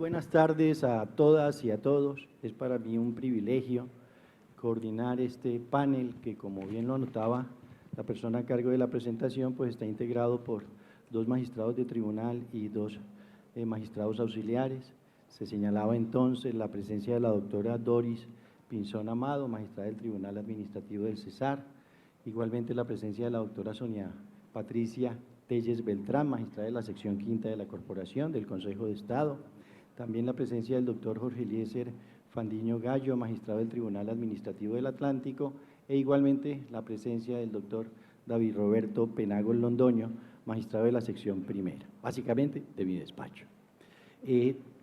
Buenas tardes a todas y a todos. Es para mí un privilegio coordinar este panel que, como bien lo anotaba la persona a cargo de la presentación, pues está integrado por 2 magistrados de tribunal y 2 magistrados auxiliares. Se señalaba entonces la presencia de la doctora Doris Pinzón Amado, magistrada del Tribunal Administrativo del Cesar, igualmente la presencia de la doctora Sonia Patricia Telles Beltrán, magistrada de la sección quinta de la Corporación del Consejo de Estado, también la presencia del doctor Jorge Eliezer Fandiño Gallo, magistrado del Tribunal Administrativo del Atlántico, e igualmente la presencia del doctor David Roberto Penagos Londoño, magistrado de la sección primera, básicamente de mi despacho.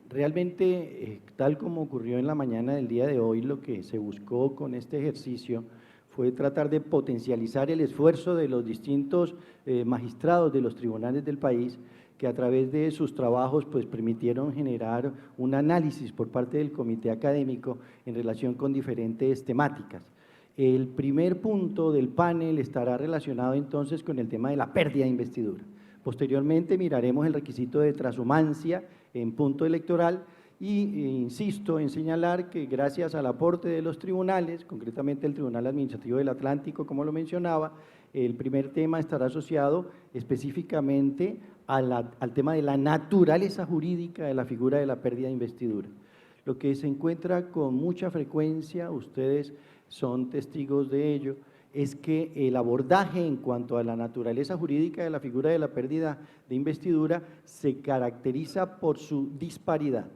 Realmente, tal como ocurrió en la mañana del día de hoy, lo que se buscó con este ejercicio fue tratar de potencializar el esfuerzo de los distintos magistrados de los tribunales del país, que a través de sus trabajos pues permitieron generar un análisis por parte del comité académico en relación con diferentes temáticas. El primer punto del panel estará relacionado entonces con el tema de la pérdida de investidura. Posteriormente miraremos el requisito de transhumancia en punto electoral y insisto en señalar que gracias al aporte de los tribunales, concretamente el Tribunal Administrativo del Atlántico, como lo mencionaba, el primer tema estará asociado específicamente al tema de la naturaleza jurídica de la figura de la pérdida de investidura. Lo que se encuentra con mucha frecuencia, ustedes son testigos de ello, es que el abordaje en cuanto a la naturaleza jurídica de la figura de la pérdida de investidura se caracteriza por su disparidad.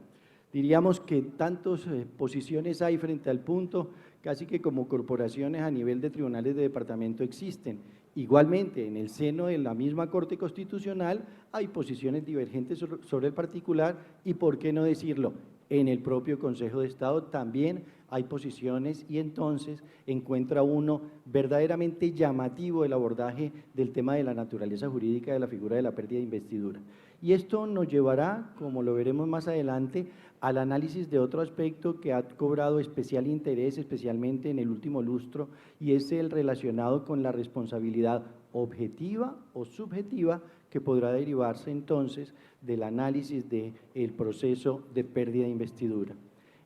Diríamos que tantas posiciones hay frente al punto, casi que como corporaciones a nivel de tribunales de departamento existen. Igualmente, en el seno de la misma Corte Constitucional hay posiciones divergentes sobre el particular y, ¿por qué no decirlo?, en el propio Consejo de Estado también hay posiciones y entonces encuentra uno verdaderamente llamativo el abordaje del tema de la naturaleza jurídica de la figura de la pérdida de investidura. Y esto nos llevará, como lo veremos más adelante, al análisis de otro aspecto que ha cobrado especial interés, especialmente en el último lustro, y es el relacionado con la responsabilidad objetiva o subjetiva que podrá derivarse entonces del análisis del proceso de pérdida de investidura.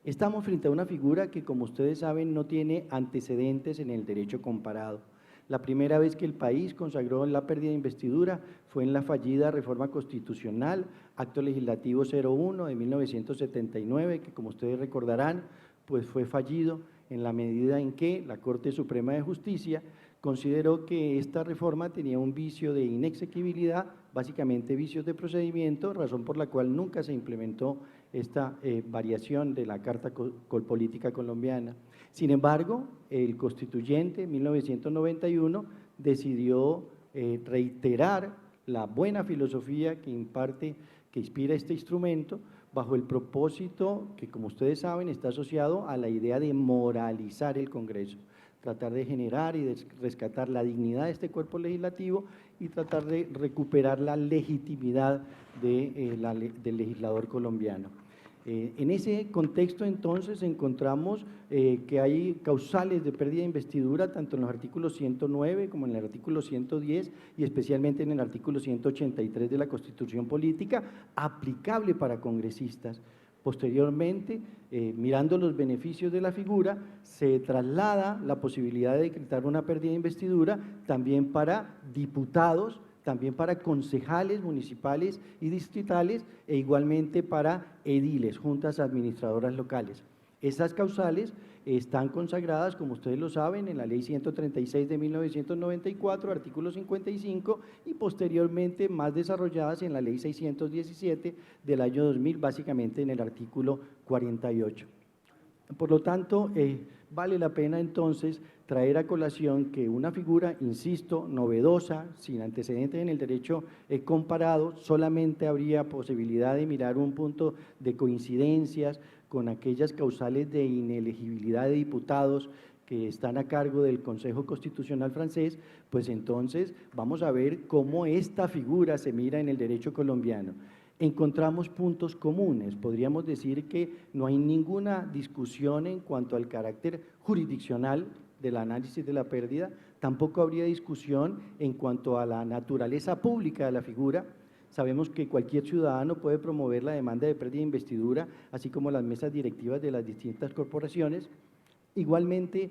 Estamos frente a una figura que, como ustedes saben, no tiene antecedentes en el derecho comparado. La primera vez que el país consagró la pérdida de investidura fue en la fallida reforma constitucional, acto legislativo 01 de 1979, que, como ustedes recordarán, pues fue fallido en la medida en que la Corte Suprema de Justicia consideró que esta reforma tenía un vicio de inexequibilidad, básicamente vicios de procedimiento, razón por la cual nunca se implementó esta variación de la Carta Política colombiana. Sin embargo, el constituyente en 1991 decidió reiterar la buena filosofía que inspira este instrumento, bajo el propósito que, como ustedes saben, está asociado a la idea de moralizar el Congreso, tratar de generar y de rescatar la dignidad de este cuerpo legislativo y tratar de recuperar la legitimidad del legislador colombiano. En ese contexto, entonces, encontramos que hay causales de pérdida de investidura tanto en los artículos 109 como en el artículo 110 y especialmente en el artículo 183 de la Constitución Política, aplicable para congresistas. Posteriormente, mirando los beneficios de la figura, se traslada la posibilidad de decretar una pérdida de investidura también para diputados, también para concejales municipales y distritales e igualmente para ediles, juntas administradoras locales. Esas causales están consagradas, como ustedes lo saben, en la Ley 136 de 1994, artículo 55, y posteriormente más desarrolladas en la Ley 617 del año 2000, básicamente en el artículo 48. Por lo tanto, vale la pena entonces traer a colación que una figura, insisto, novedosa, sin antecedentes en el derecho comparado, solamente habría posibilidad de mirar un punto de coincidencias con aquellas causales de inelegibilidad de diputados que están a cargo del Consejo Constitucional francés, pues entonces vamos a ver cómo esta figura se mira en el derecho colombiano. Encontramos puntos comunes, podríamos decir que no hay ninguna discusión en cuanto al carácter jurisdiccional del análisis de la pérdida, tampoco habría discusión en cuanto a la naturaleza pública de la figura, Sabemos que cualquier ciudadano puede promover la demanda de pérdida de investidura, así como las mesas directivas de las distintas corporaciones. Igualmente,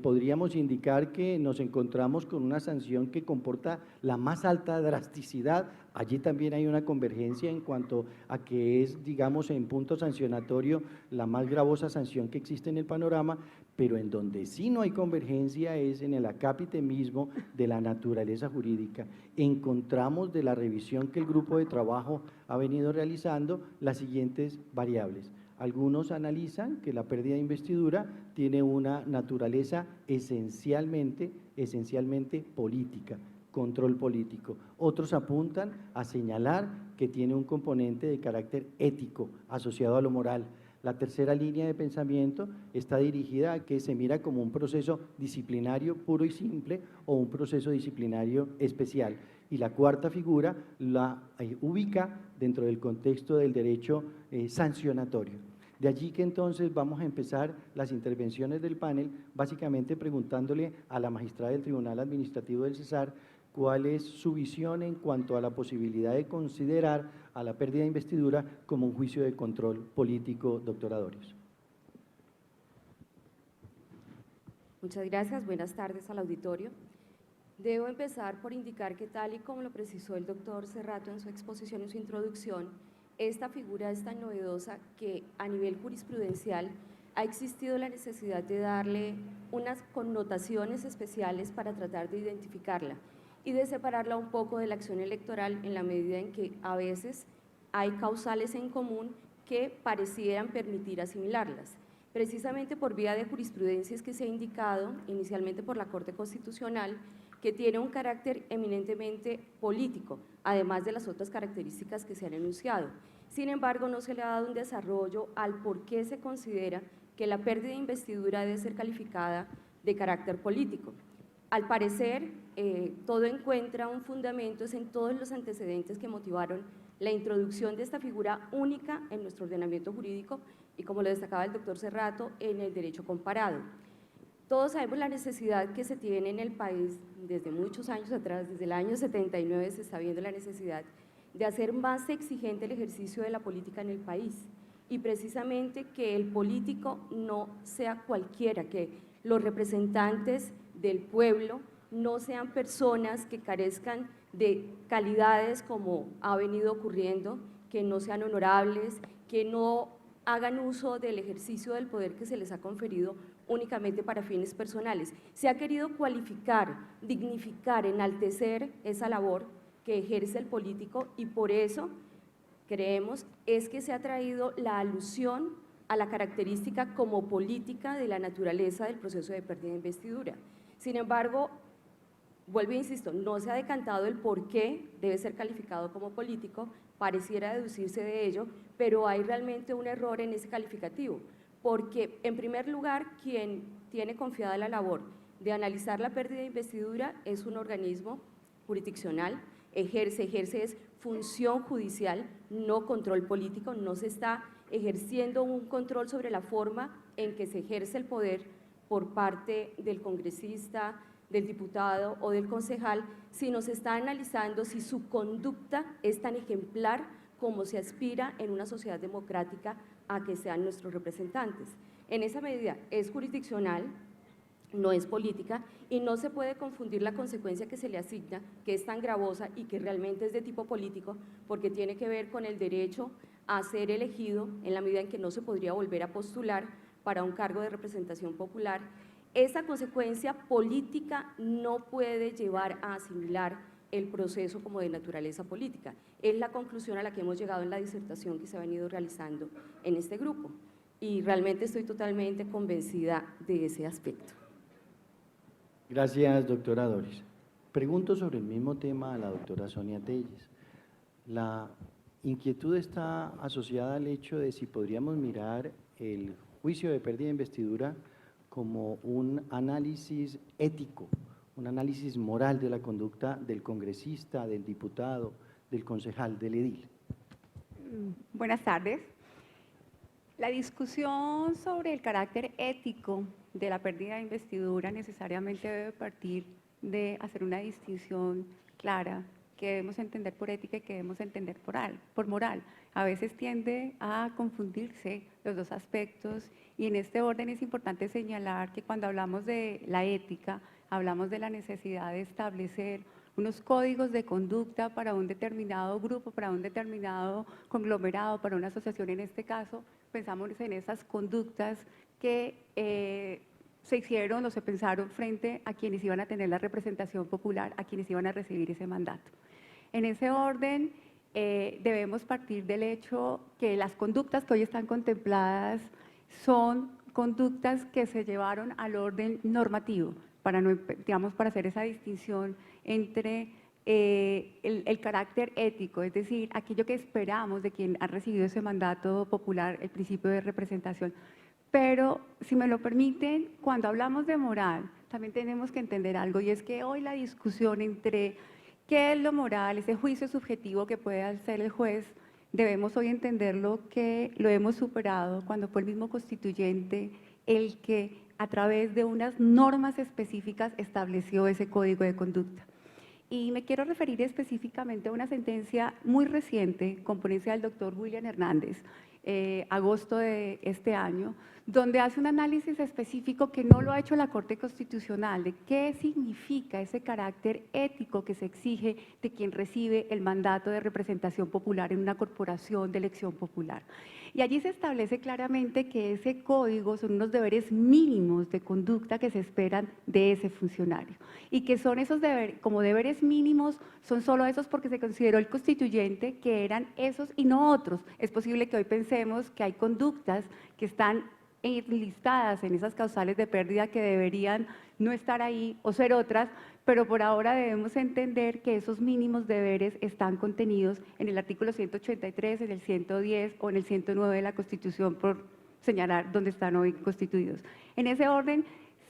podríamos indicar que nos encontramos con una sanción que comporta la más alta drasticidad. Allí también hay una convergencia en cuanto a que es, digamos, en punto sancionatorio la más gravosa sanción que existe en el panorama, pero en donde sí no hay convergencia es en el acápite mismo de la naturaleza jurídica. Encontramos de la revisión que el grupo de trabajo ha venido realizando las siguientes variables. Algunos analizan que la pérdida de investidura tiene una naturaleza esencialmente política, control político. Otros apuntan a señalar que tiene un componente de carácter ético asociado a lo moral. La tercera línea de pensamiento está dirigida a que se mira como un proceso disciplinario puro y simple o un proceso disciplinario especial. Y la cuarta figura la ubica dentro del contexto del derecho sancionatorio. De allí que entonces vamos a empezar las intervenciones del panel, básicamente preguntándole a la magistrada del Tribunal Administrativo del Cesar cuál es su visión en cuanto a la posibilidad de considerar a la pérdida de investidura como un juicio de control político, doctora Dorios. Muchas gracias, buenas tardes al auditorio. Debo empezar por indicar que, tal y como lo precisó el doctor Cerrato en su exposición, en su introducción, esta figura es tan novedosa que a nivel jurisprudencial ha existido la necesidad de darle unas connotaciones especiales para tratar de identificarla y de separarla un poco de la acción electoral, en la medida en que a veces hay causales en común que parecieran permitir asimilarlas. Precisamente por vía de jurisprudencias que se ha indicado, inicialmente por la Corte Constitucional, que tiene un carácter eminentemente político, además de las otras características que se han enunciado. Sin embargo, no se le ha dado un desarrollo al por qué se considera que la pérdida de investidura debe ser calificada de carácter político. Al parecer, todo encuentra un fundamento en todos los antecedentes que motivaron la introducción de esta figura única en nuestro ordenamiento jurídico y, como lo destacaba el doctor Cerrato, en el derecho comparado. Todos sabemos la necesidad que se tiene en el país desde muchos años atrás, desde el año 79 se está viendo la necesidad de hacer más exigente el ejercicio de la política en el país y precisamente que el político no sea cualquiera, que los representantes del pueblo no sean personas que carezcan de calidades como ha venido ocurriendo, que no sean honorables, que no hagan uso del ejercicio del poder que se les ha conferido únicamente para fines personales. Se ha querido cualificar, dignificar, enaltecer esa labor que ejerce el político y por eso creemos es que se ha traído la alusión a la característica como política de la naturaleza del proceso de pérdida de investidura. Sin embargo, vuelvo e insisto, no se ha decantado el por qué debe ser calificado como político, pareciera deducirse de ello, pero hay realmente un error en ese calificativo, porque en primer lugar quien tiene confiada la labor de analizar la pérdida de investidura es un organismo jurisdiccional, ejerce es función judicial, no control político, no se está ejerciendo un control sobre la forma en que se ejerce el poder por parte del congresista, del diputado o del concejal, sino se está analizando si su conducta es tan ejemplar como se aspira en una sociedad democrática a que sean nuestros representantes. En esa medida es jurisdiccional, no es política y no se puede confundir la consecuencia que se le asigna, que es tan gravosa y que realmente es de tipo político, porque tiene que ver con el derecho a ser elegido en la medida en que no se podría volver a postular para un cargo de representación popular. Esa consecuencia política no puede llevar a asimilar el proceso como de naturaleza política. Es la conclusión a la que hemos llegado en la disertación que se ha venido realizando en este grupo y realmente estoy totalmente convencida de ese aspecto. Gracias, doctora Doris. Pregunto sobre el mismo tema a la doctora Sonia Telles. La inquietud está asociada al hecho de si podríamos mirar el juicio de pérdida de investidura como un análisis ético, un análisis moral de la conducta del congresista, del diputado, del concejal, del edil. Buenas tardes. La discusión sobre el carácter ético de la pérdida de investidura necesariamente debe partir de hacer una distinción clara qué debemos entender por ética y qué debemos entender por moral. A veces tiende a confundirse los dos aspectos y en este orden es importante señalar que cuando hablamos de la ética, hablamos de la necesidad de establecer unos códigos de conducta para un determinado grupo, para un determinado conglomerado, para una asociación en este caso, pensamos en esas conductas que se hicieron o se pensaron frente a quienes iban a tener la representación popular, a quienes iban a recibir ese mandato. En ese orden, debemos partir del hecho que las conductas que hoy están contempladas son conductas que se llevaron al orden normativo, para, no, digamos, para hacer esa distinción entre el carácter ético, es decir, aquello que esperamos de quien ha recibido ese mandato popular, el principio de representación. Pero, si me lo permiten, cuando hablamos de moral, también tenemos que entender algo, y es que hoy la discusión entre qué es lo moral, ese juicio subjetivo que puede hacer el juez, debemos hoy entenderlo que lo hemos superado cuando fue el mismo constituyente el que a través de unas normas específicas estableció ese código de conducta. Y me quiero referir específicamente a una sentencia muy reciente, con ponencia del doctor William Hernández, agosto de este año, donde hace un análisis específico que no lo ha hecho la Corte Constitucional, de qué significa ese carácter ético que se exige de quien recibe el mandato de representación popular en una corporación de elección popular. Y allí se establece claramente que ese código son unos deberes mínimos de conducta que se esperan de ese funcionario y que son esos deberes, como deberes mínimos, son solo esos porque se consideró el constituyente que eran esos y no otros. Es posible que hoy pensemos que hay conductas que están enlistadas en esas causales de pérdida que deberían no estar ahí o ser otras, pero por ahora debemos entender que esos mínimos deberes están contenidos en el artículo 183, en el 110 o en el 109 de la Constitución, por señalar dónde están hoy constituidos. En ese orden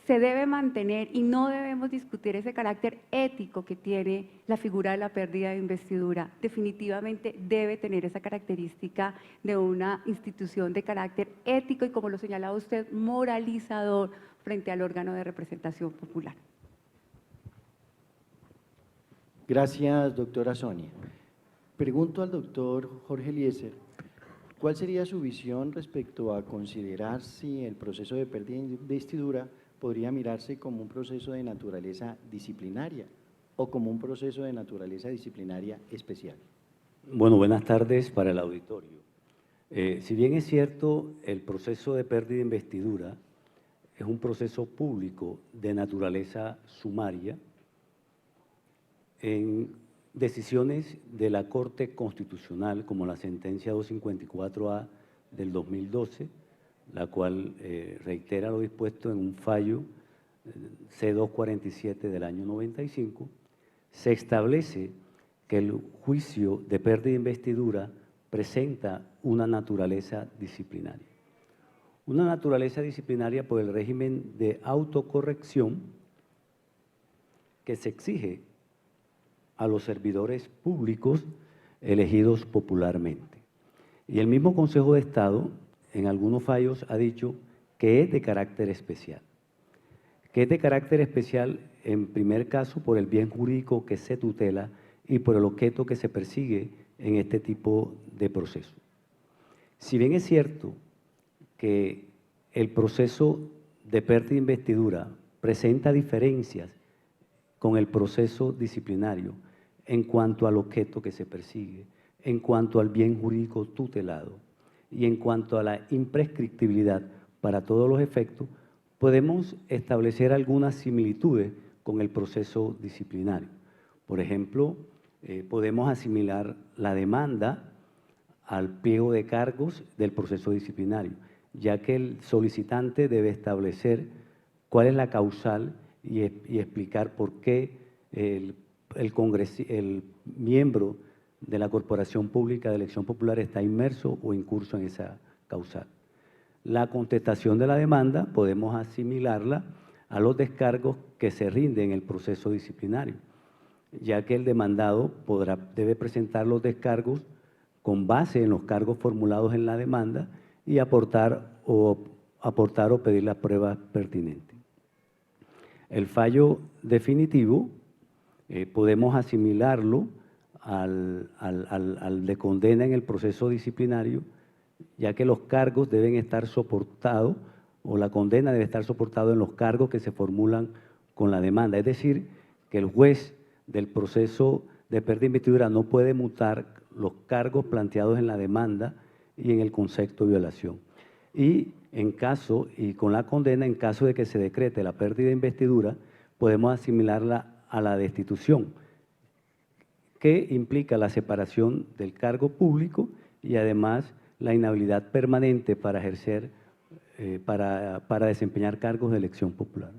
se debe mantener y no debemos discutir ese carácter ético que tiene la figura de la pérdida de investidura. Definitivamente debe tener esa característica de una institución de carácter ético y, como lo señalaba usted, moralizador frente al órgano de representación popular. Gracias, doctora Sonia. Pregunto al doctor Jorge Eliezer, ¿cuál sería su visión respecto a considerar si el proceso de pérdida de investidura podría mirarse como un proceso de naturaleza disciplinaria o como un proceso de naturaleza disciplinaria especial? Bueno, buenas tardes para el auditorio. Si bien es cierto, el proceso de pérdida de investidura es un proceso público de naturaleza sumaria, en decisiones de la Corte Constitucional, como la sentencia 254A del 2012, la cual reitera lo dispuesto en un fallo C247 del año 95, se establece que el juicio de pérdida de investidura presenta una naturaleza disciplinaria. Una naturaleza disciplinaria por el régimen de autocorrección que se exige a los servidores públicos elegidos popularmente. Y el mismo Consejo de Estado, en algunos fallos, ha dicho que es de carácter especial. Que es de carácter especial, en primer caso, por el bien jurídico que se tutela y por el objeto que se persigue en este tipo de proceso. Si bien es cierto que el proceso de pérdida de investidura presenta diferencias con el proceso disciplinario en cuanto al objeto que se persigue, en cuanto al bien jurídico tutelado y en cuanto a la imprescriptibilidad para todos los efectos, podemos establecer algunas similitudes con el proceso disciplinario. Por ejemplo, podemos asimilar la demanda al pliego de cargos del proceso disciplinario, ya que el solicitante debe establecer cuál es la causal y explicar por qué el miembro de la Corporación Pública de Elección Popular está inmerso o incurso en esa causal. La contestación de la demanda podemos asimilarla a los descargos que se rinden en el proceso disciplinario, ya que el demandado debe presentar los descargos con base en los cargos formulados en la demanda y aportar o pedir las pruebas pertinentes. El fallo definitivo podemos asimilarlo al de condena en el proceso disciplinario, ya que los cargos deben estar soportados o la condena debe estar soportada en los cargos que se formulan con la demanda. Es decir, que el juez del proceso de pérdida de investidura no puede mutar los cargos planteados en la demanda y en el concepto de violación. Y con la condena, en caso de que se decrete la pérdida de investidura, podemos asimilarla a la destitución, que implica la separación del cargo público y además la inhabilidad permanente para ejercer, para desempeñar cargos de elección popular.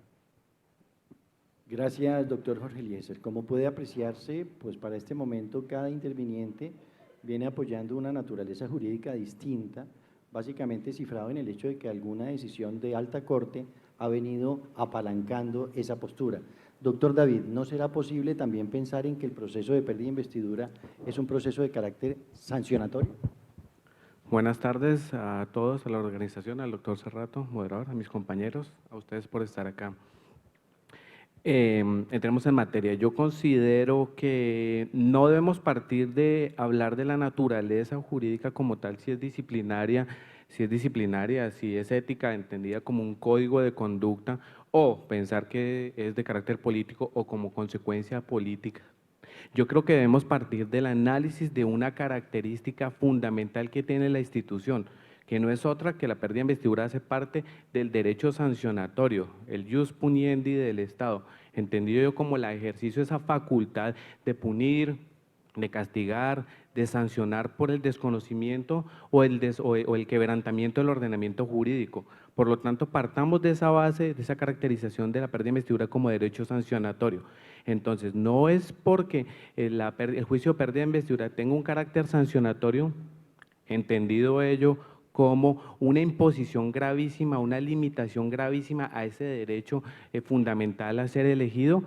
Gracias, doctor Jorge Eliezer. Como puede apreciarse, pues para este momento cada interviniente viene apoyando una naturaleza jurídica distinta, básicamente cifrado en el hecho de que alguna decisión de alta corte ha venido apalancando esa postura. Doctor David, ¿no será posible también pensar en que el proceso de pérdida de investidura es un proceso de carácter sancionatorio? Buenas tardes a todos, a la organización, al doctor Cerrato, moderador, a mis compañeros, a ustedes por estar acá. Entremos en materia. Yo considero que no debemos partir de hablar de la naturaleza jurídica como tal, si es disciplinaria, si es ética, entendida como un código de conducta, o pensar que es de carácter político o como consecuencia política. Yo creo que debemos partir del análisis de una característica fundamental que tiene la institución, que no es otra que la pérdida de investidura hace parte del derecho sancionatorio, el jus puniendi del Estado, entendido yo como el ejercicio de esa facultad de punir, de castigar, de sancionar por el desconocimiento o el quebrantamiento del ordenamiento jurídico. Por lo tanto, partamos de esa base, de esa caracterización de la pérdida de investidura como derecho sancionatorio. Entonces, no es porque el juicio de pérdida de investidura tenga un carácter sancionatorio, entendido ello como una imposición gravísima, una limitación gravísima a ese derecho fundamental a ser elegido,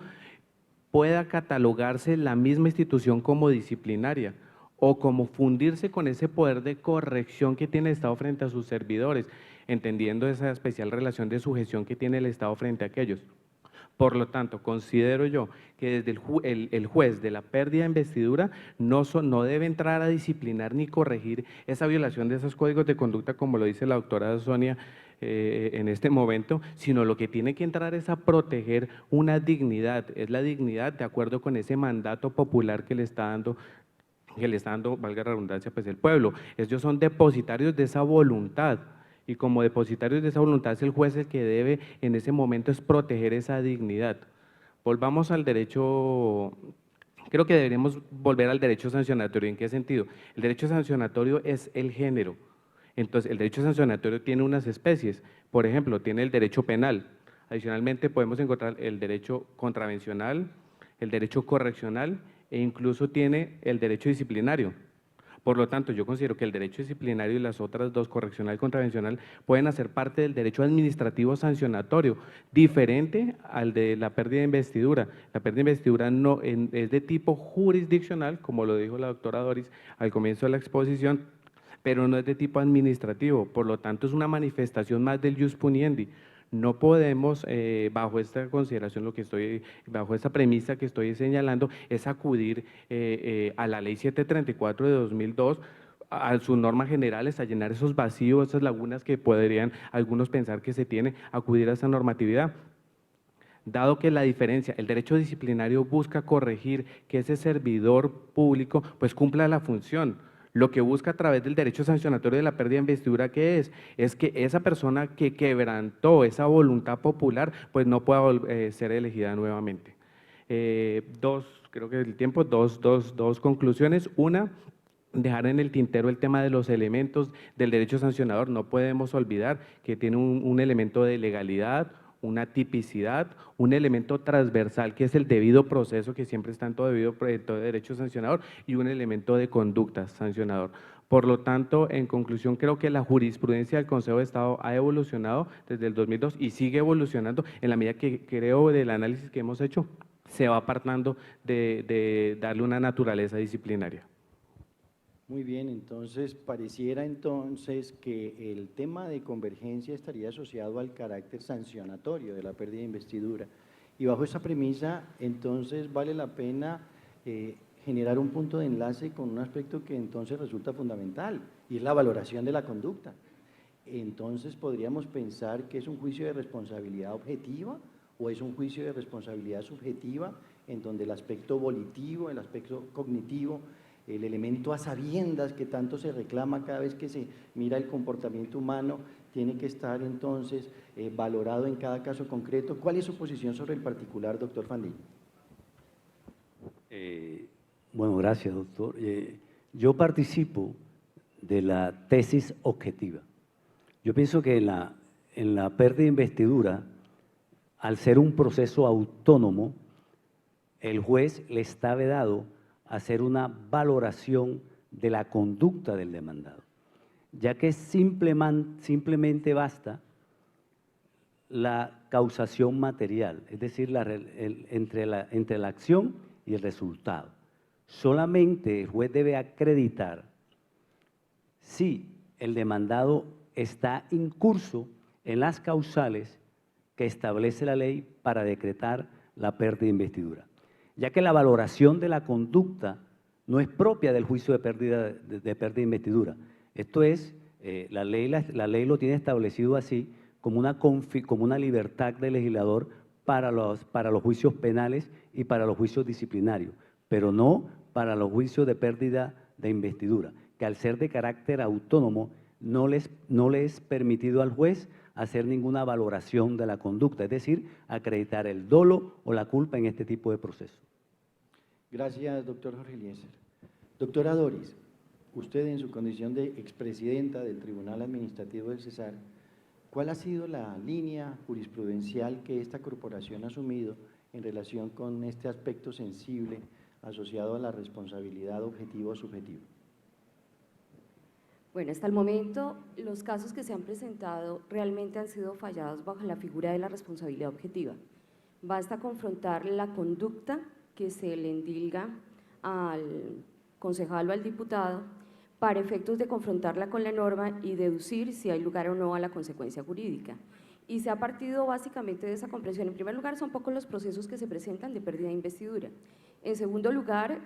pueda catalogarse la misma institución como disciplinaria o como fundirse con ese poder de corrección que tiene el Estado frente a sus servidores, entendiendo esa especial relación de sujeción que tiene el Estado frente a aquellos. Por lo tanto, considero yo que desde el juez de la pérdida de investidura no debe entrar a disciplinar ni corregir esa violación de esos códigos de conducta, como lo dice la doctora Sonia en este momento, sino lo que tiene que entrar es a proteger una dignidad, es la dignidad de acuerdo con ese mandato popular que le está dando, valga la redundancia, pues el pueblo. Ellos son depositarios de esa voluntad. Y como depositarios de esa voluntad es el juez el que debe en ese momento es proteger esa dignidad. Volvamos al derecho, creo que deberíamos volver al derecho sancionatorio. ¿En qué sentido? El derecho sancionatorio es el género. Entonces, el derecho sancionatorio tiene unas especies. Por ejemplo, tiene el derecho penal. Adicionalmente, podemos encontrar el derecho contravencional, el derecho correccional e incluso tiene el derecho disciplinario. Por lo tanto, yo considero que el derecho disciplinario y las otras dos, correccional y contravencional, pueden hacer parte del derecho administrativo sancionatorio, diferente al de la pérdida de investidura. La pérdida de investidura no, es de tipo jurisdiccional, como lo dijo la doctora Doris al comienzo de la exposición, pero no es de tipo administrativo. Por lo tanto, es una manifestación más del jus puniendi. No podemos, bajo esta consideración, bajo esta premisa que estoy señalando, es acudir a la ley 734 de 2002, a sus normas generales, a llenar esos vacíos, esas lagunas que podrían algunos pensar que se tiene, acudir a esa normatividad. Dado que la diferencia, el derecho disciplinario busca corregir que ese servidor público pues cumpla la función. Lo que busca a través del derecho sancionatorio de la pérdida de investidura, ¿qué es? Es que esa persona que quebrantó esa voluntad popular, pues no pueda ser elegida nuevamente. Creo que el tiempo, dos conclusiones. Una, dejar en el tintero el tema de los elementos del derecho sancionador. No podemos olvidar que tiene un elemento de legalidad, una tipicidad, un elemento transversal que es el debido proceso, que siempre está en todo derecho sancionador, y un elemento de conducta sancionador. Por lo tanto, en conclusión, creo que la jurisprudencia del Consejo de Estado ha evolucionado desde el 2002 y sigue evolucionando en la medida que creo del análisis que hemos hecho, se va apartando de darle una naturaleza disciplinaria. Muy bien, entonces pareciera entonces que el tema de convergencia estaría asociado al carácter sancionatorio de la pérdida de investidura. Y bajo esa premisa, entonces vale la pena generar un punto de enlace con un aspecto que entonces resulta fundamental, y es la valoración de la conducta. Entonces podríamos pensar que es un juicio de responsabilidad objetiva o es un juicio de responsabilidad subjetiva, en donde el aspecto volitivo, el aspecto cognitivo, el elemento a sabiendas que tanto se reclama cada vez que se mira el comportamiento humano, tiene que estar entonces valorado en cada caso concreto. ¿Cuál es su posición sobre el particular, doctor Fandín? Bueno, gracias, doctor. Yo participo de la tesis objetiva. Yo pienso que en la pérdida de investidura, al ser un proceso autónomo, el juez le está vedado hacer una valoración de la conducta del demandado, ya que simplemente basta la causación material, es decir, entre la acción y el resultado. Solamente el juez debe acreditar si el demandado está incurso en las causales que establece la ley para decretar la pérdida de investidura, ya que la valoración de la conducta no es propia del juicio de pérdida de investidura. Esto es, la ley lo tiene establecido así como una libertad del legislador para los juicios penales y para los juicios disciplinarios, pero no para los juicios de pérdida de investidura, que al ser de carácter autónomo no le es permitido al juez hacer ninguna valoración de la conducta, es decir, acreditar el dolo o la culpa en este tipo de procesos. Gracias, doctor Jorge Eliezer. Doctora Doris, usted en su condición de expresidenta del Tribunal Administrativo del Cesar, ¿cuál ha sido la línea jurisprudencial que esta corporación ha asumido en relación con este aspecto sensible asociado a la responsabilidad objetiva o subjetiva? Bueno, hasta el momento los casos que se han presentado realmente han sido fallados bajo la figura de la responsabilidad objetiva. Basta confrontar la conducta que se le endilga al concejal o al diputado para efectos de confrontarla con la norma y deducir si hay lugar o no a la consecuencia jurídica. Y se ha partido básicamente de esa comprensión. En primer lugar, son pocos los procesos que se presentan de pérdida de investidura. En segundo lugar,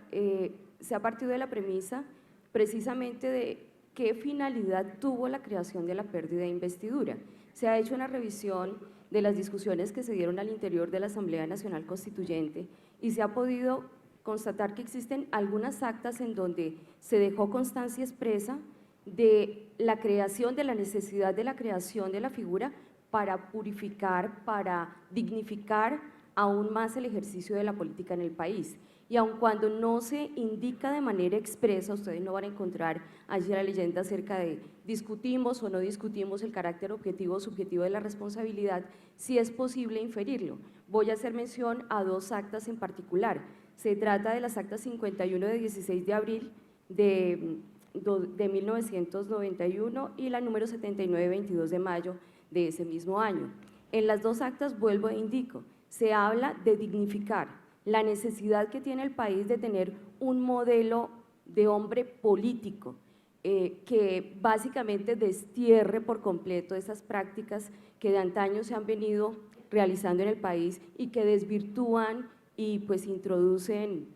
se ha partido de la premisa precisamente de qué finalidad tuvo la creación de la pérdida de investidura. Se ha hecho una revisión de las discusiones que se dieron al interior de la Asamblea Nacional Constituyente y se ha podido constatar que existen algunas actas en donde se dejó constancia expresa de la creación, de la necesidad de la creación de la figura para purificar, para dignificar aún más el ejercicio de la política en el país. Y aun cuando no se indica de manera expresa, ustedes no van a encontrar allí la leyenda acerca de discutimos o no discutimos el carácter objetivo o subjetivo de la responsabilidad, sí es posible inferirlo. Voy a hacer mención a dos actas en particular. Se trata de las actas 51 de 16 de abril de 1991 y la número 79 de 22 de mayo de ese mismo año. En las dos actas, vuelvo e indico, se habla de dignificar la necesidad que tiene el país de tener un modelo de hombre político que básicamente destierre por completo esas prácticas que de antaño se han venido realizando en el país y que desvirtúan y pues introducen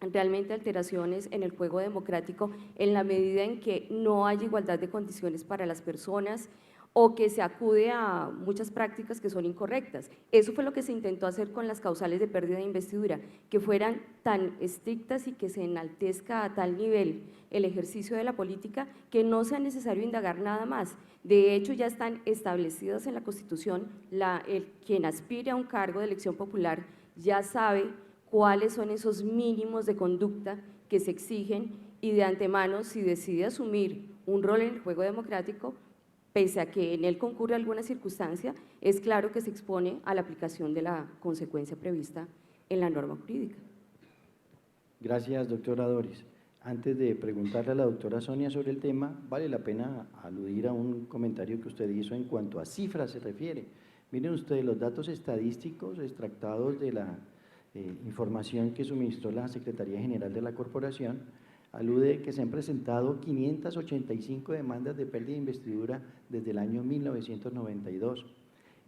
realmente alteraciones en el juego democrático en la medida en que no hay igualdad de condiciones para las personas o que se acude a muchas prácticas que son incorrectas. Eso fue lo que se intentó hacer con las causales de pérdida de investidura, que fueran tan estrictas y que se enaltezca a tal nivel el ejercicio de la política que no sea necesario indagar nada más. De hecho, ya están establecidas en la Constitución, quien aspire a un cargo de elección popular ya sabe cuáles son esos mínimos de conducta que se exigen y de antemano, si decide asumir un rol en el juego democrático, pese a que en él concurre alguna circunstancia, es claro que se expone a la aplicación de la consecuencia prevista en la norma jurídica. Gracias, doctora Doris. Antes de preguntarle a la doctora Sonia sobre el tema, vale la pena aludir a un comentario que usted hizo en cuanto a cifras se refiere. Miren ustedes los datos estadísticos extractados de la información que suministró la Secretaría General de la Corporación, alude que se han presentado 585 demandas de pérdida de investidura desde el año 1992.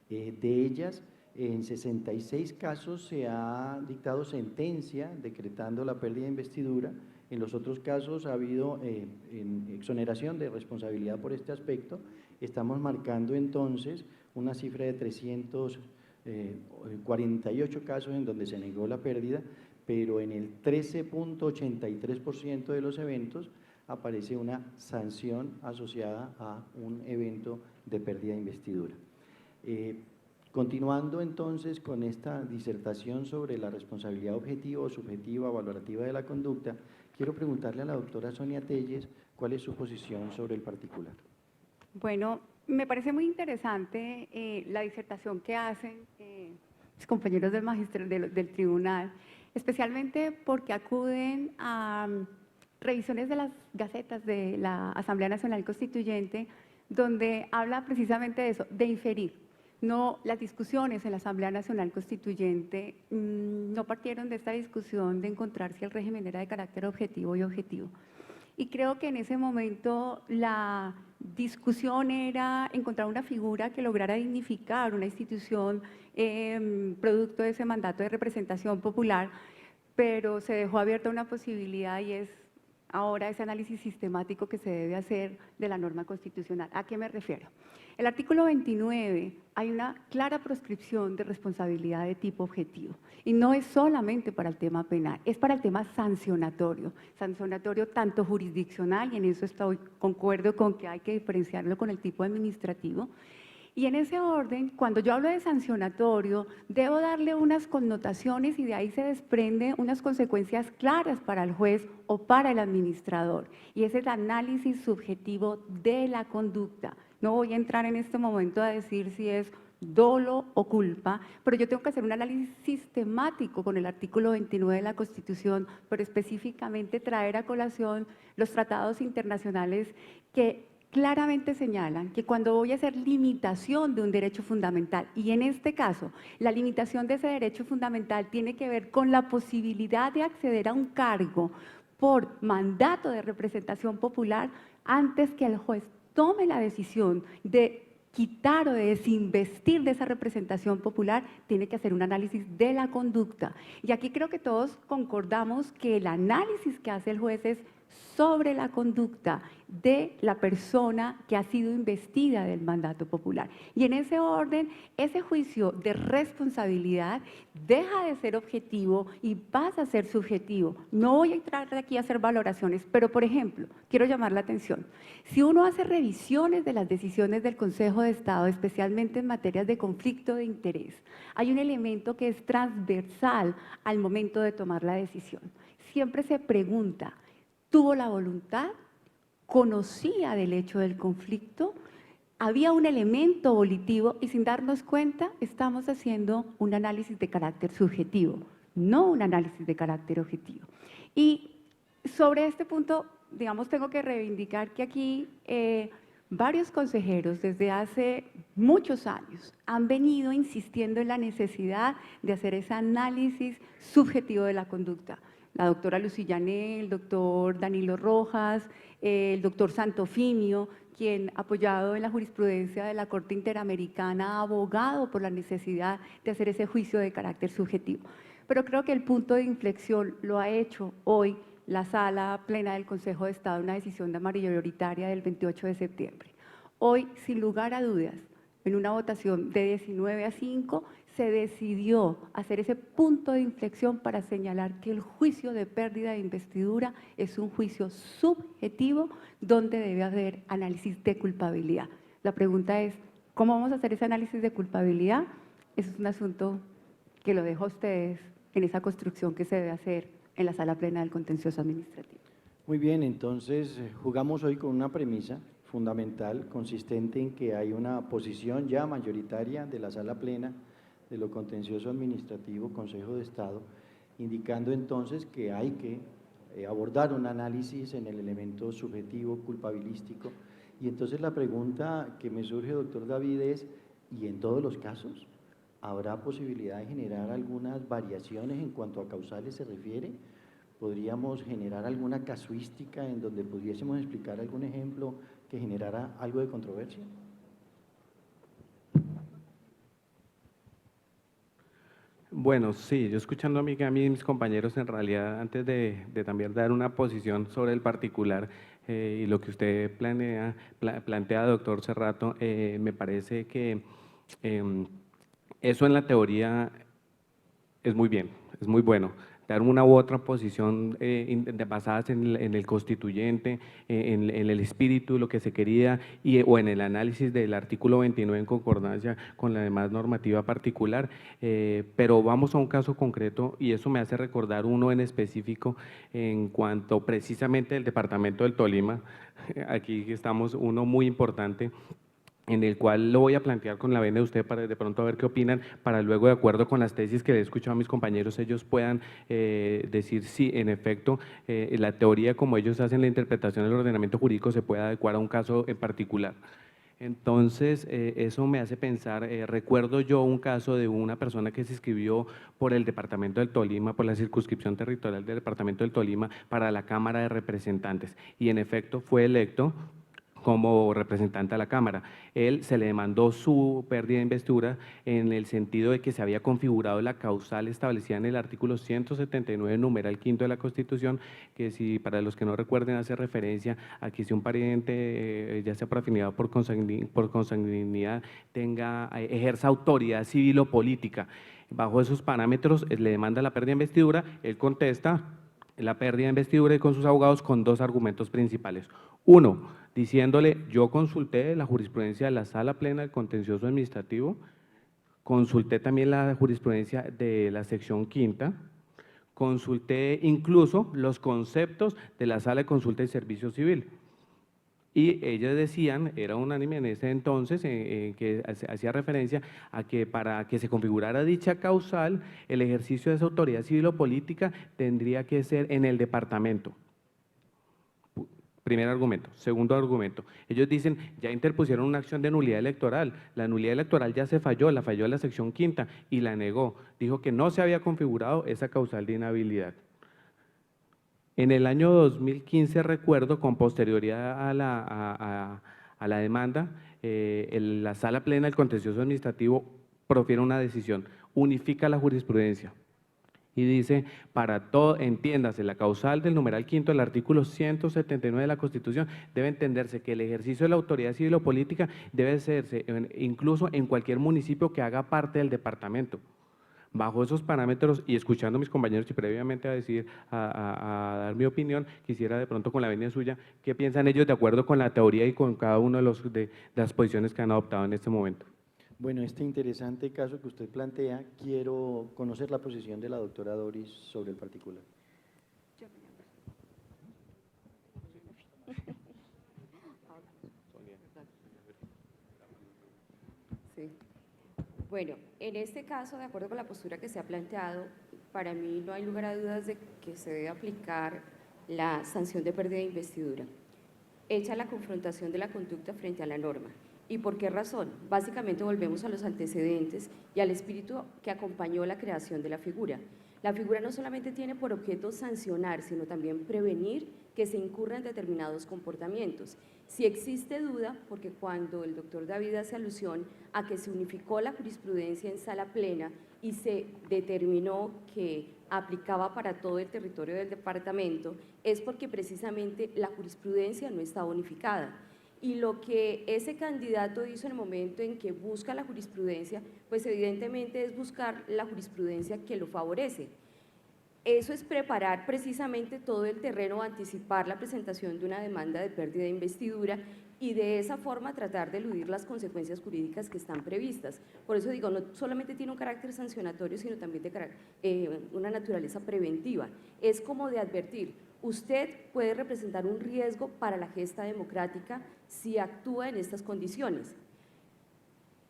De ellas, En 66 casos se ha dictado sentencia decretando la pérdida de investidura. En los otros casos ha habido exoneración de responsabilidad por este aspecto. Estamos marcando entonces una cifra de 348 casos en donde se negó la pérdida, pero en el 13.83% de los eventos aparece una sanción asociada a un evento de pérdida de investidura. Continuando entonces con esta disertación sobre la responsabilidad objetiva o subjetiva o valorativa de la conducta, quiero preguntarle a la doctora Sonia Telles cuál es su posición sobre el particular. Bueno, me parece muy interesante la disertación que hacen los compañeros del tribunal, especialmente porque acuden a revisiones de las gacetas de la Asamblea Nacional Constituyente, donde habla precisamente de eso, de inferir. No, las discusiones en la Asamblea Nacional Constituyente no partieron de esta discusión de encontrar si el régimen era de carácter objetivo y objetivo. Y creo que en ese momento la discusión era encontrar una figura que lograra dignificar una institución producto de ese mandato de representación popular, pero se dejó abierta una posibilidad y es ahora ese análisis sistemático que se debe hacer de la norma constitucional. ¿A qué me refiero? El artículo 29 hay una clara proscripción de responsabilidad de tipo objetivo y no es solamente para el tema penal, es para el tema sancionatorio tanto jurisdiccional, y en eso concuerdo con que hay que diferenciarlo con el tipo administrativo. Y en ese orden, cuando yo hablo de sancionatorio, debo darle unas connotaciones y de ahí se desprende unas consecuencias claras para el juez o para el administrador. Y es el análisis subjetivo de la conducta. No voy a entrar en este momento a decir si es dolo o culpa, pero yo tengo que hacer un análisis sistemático con el artículo 29 de la Constitución, pero específicamente traer a colación los tratados internacionales que claramente señalan que cuando voy a hacer limitación de un derecho fundamental, y en este caso la limitación de ese derecho fundamental tiene que ver con la posibilidad de acceder a un cargo por mandato de representación popular, antes que el juez tome la decisión de quitar o de desinvestir de esa representación popular, tiene que hacer un análisis de la conducta. Y aquí creo que todos concordamos que el análisis que hace el juez es sobre la conducta de la persona que ha sido investida del mandato popular. Y en ese orden, ese juicio de responsabilidad deja de ser objetivo y pasa a ser subjetivo. No voy a entrar aquí a hacer valoraciones, pero por ejemplo, quiero llamar la atención. Si uno hace revisiones de las decisiones del Consejo de Estado, especialmente en materias de conflicto de interés, hay un elemento que es transversal al momento de tomar la decisión. Siempre se pregunta, ¿tuvo la voluntad? ¿Conocía del hecho del conflicto? ¿Había un elemento volitivo? Y sin darnos cuenta, estamos haciendo un análisis de carácter subjetivo, no un análisis de carácter objetivo. Y sobre este punto, digamos, tengo que reivindicar que aquí varios consejeros desde hace muchos años han venido insistiendo en la necesidad de hacer ese análisis subjetivo de la conducta. La doctora Lucillané, el doctor Danilo Rojas, el doctor Santofimio, quien apoyado en la jurisprudencia de la Corte Interamericana ha abogado por la necesidad de hacer ese juicio de carácter subjetivo. Pero creo que el punto de inflexión lo ha hecho hoy la Sala Plena del Consejo de Estado, una decisión de mayoritaria del 28 de septiembre. Hoy, sin lugar a dudas, en una votación de 19-5, se decidió hacer ese punto de inflexión para señalar que el juicio de pérdida de investidura es un juicio subjetivo donde debe haber análisis de culpabilidad. La pregunta es, ¿cómo vamos a hacer ese análisis de culpabilidad? Eso es un asunto que lo dejo a ustedes en esa construcción que se debe hacer en la Sala Plena del Contencioso Administrativo. Muy bien, entonces jugamos hoy con una premisa fundamental consistente en que hay una posición ya mayoritaria de la Sala Plena de lo Contencioso Administrativo, Consejo de Estado, indicando entonces que hay que abordar un análisis en el elemento subjetivo, culpabilístico. Y entonces la pregunta que me surge, doctor David, es, ¿y en todos los casos habrá posibilidad de generar algunas variaciones en cuanto a causales se refiere? ¿Podríamos generar alguna casuística en donde pudiésemos explicar algún ejemplo que generara algo de controversia? Bueno, sí, yo escuchando a mí, mis compañeros, en realidad, antes de también dar una posición sobre el particular y lo que usted plantea, doctor Cerrato, me parece que eso en la teoría es muy bien, es muy bueno. Dar una u otra posición basadas en el constituyente, en el espíritu, lo que se quería, o en el análisis del artículo 29 en concordancia con la demás normativa particular, pero vamos a un caso concreto y eso me hace recordar uno en específico en cuanto precisamente del departamento del Tolima. Aquí estamos, uno muy importante, en el cual lo voy a plantear con la venia de usted para de pronto a ver qué opinan, para luego, de acuerdo con las tesis que le he escuchado a mis compañeros, ellos puedan decir si en efecto la teoría como ellos hacen la interpretación del ordenamiento jurídico se puede adecuar a un caso en particular. Entonces, eso me hace pensar, recuerdo yo un caso de una persona que se inscribió por el departamento del Tolima, por la circunscripción territorial del departamento del Tolima para la Cámara de Representantes y en efecto fue electo como representante a la Cámara. Él se le demandó su pérdida de investidura en el sentido de que se había configurado la causal establecida en el artículo 179, numeral quinto de la Constitución, que si para los que no recuerden hace referencia a que si un pariente, ya sea por afinidad o por consanguinidad, ejerza autoridad civil o política, bajo esos parámetros le demanda la pérdida de investidura, él contesta la pérdida de investidura y con sus abogados con dos argumentos principales. Uno, diciéndole, yo consulté la jurisprudencia de la Sala Plena del Contencioso Administrativo, consulté también la jurisprudencia de la sección quinta, consulté incluso los conceptos de la Sala de Consulta y Servicio Civil. Y ellos decían, era unánime en ese entonces, que hacía referencia a que para que se configurara dicha causal, el ejercicio de esa autoridad civil o política tendría que ser en el departamento. Primer argumento. Segundo argumento, ellos dicen, ya interpusieron una acción de nulidad electoral, la nulidad electoral ya se falló, la falló en la sección quinta y la negó, dijo que no se había configurado esa causal de inhabilidad. En el año 2015, recuerdo, con posterioridad a la demanda, la Sala Plena del Contencioso Administrativo profiere una decisión, unifica la jurisprudencia y dice, para todo, entiéndase, la causal del numeral quinto del artículo 179 de la Constitución debe entenderse que el ejercicio de la autoridad civil o política debe hacerse incluso en cualquier municipio que haga parte del departamento. Bajo esos parámetros y escuchando a mis compañeros y previamente a dar mi opinión, quisiera de pronto con la venia suya, ¿qué piensan ellos de acuerdo con la teoría y con cada uno de las posiciones que han adoptado en este momento? Bueno, este interesante caso que usted plantea, quiero conocer la posición de la doctora Doris sobre el particular. Sí. Bueno, en este caso, de acuerdo con la postura que se ha planteado, para mí no hay lugar a dudas de que se debe aplicar la sanción de pérdida de investidura, hecha la confrontación de la conducta frente a la norma. ¿Y por qué razón? Básicamente volvemos a los antecedentes y al espíritu que acompañó la creación de la figura. La figura no solamente tiene por objeto sancionar, sino también prevenir que se incurran determinados comportamientos. Si existe duda, porque cuando el doctor David hace alusión a que se unificó la jurisprudencia en Sala Plena y se determinó que aplicaba para todo el territorio del departamento, es porque precisamente la jurisprudencia no está unificada. Y lo que ese candidato hizo en el momento en que busca la jurisprudencia, pues evidentemente es buscar la jurisprudencia que lo favorece. Eso es preparar precisamente todo el terreno, anticipar la presentación de una demanda de pérdida de investidura y de esa forma tratar de eludir las consecuencias jurídicas que están previstas. Por eso digo, no solamente tiene un carácter sancionatorio, sino también de una naturaleza preventiva. Es como de advertir, usted puede representar un riesgo para la gesta democrática si actúa en estas condiciones.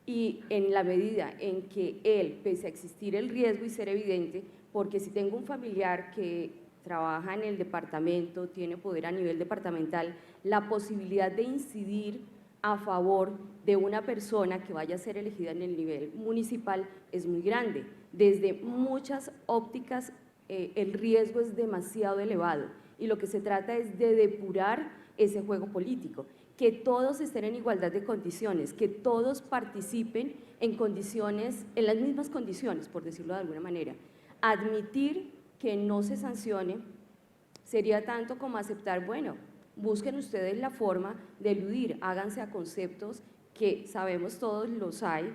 Y en la medida en que él, pese a existir el riesgo y ser evidente, porque si tengo un familiar que trabaja en el departamento, tiene poder a nivel departamental, la posibilidad de incidir a favor de una persona que vaya a ser elegida en el nivel municipal es muy grande. Desde muchas ópticas el riesgo es demasiado elevado y lo que se trata es de depurar ese juego político, que todos estén en igualdad de condiciones, que todos participen en condiciones, en las mismas condiciones, por decirlo de alguna manera. Admitir que no se sancione sería tanto como aceptar, bueno, busquen ustedes la forma de eludir, háganse a conceptos que sabemos todos los hay,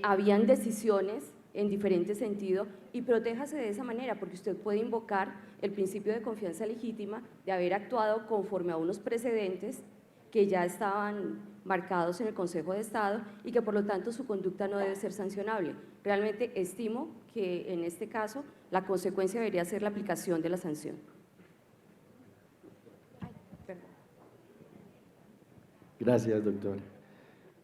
habían decisiones en diferente sentido y protéjase de esa manera, porque usted puede invocar el principio de confianza legítima de haber actuado conforme a unos precedentes que ya estaban marcados en el Consejo de Estado y que por lo tanto su conducta no debe ser sancionable. Realmente estimo que en este caso la consecuencia debería ser la aplicación de la sanción. Gracias, doctor.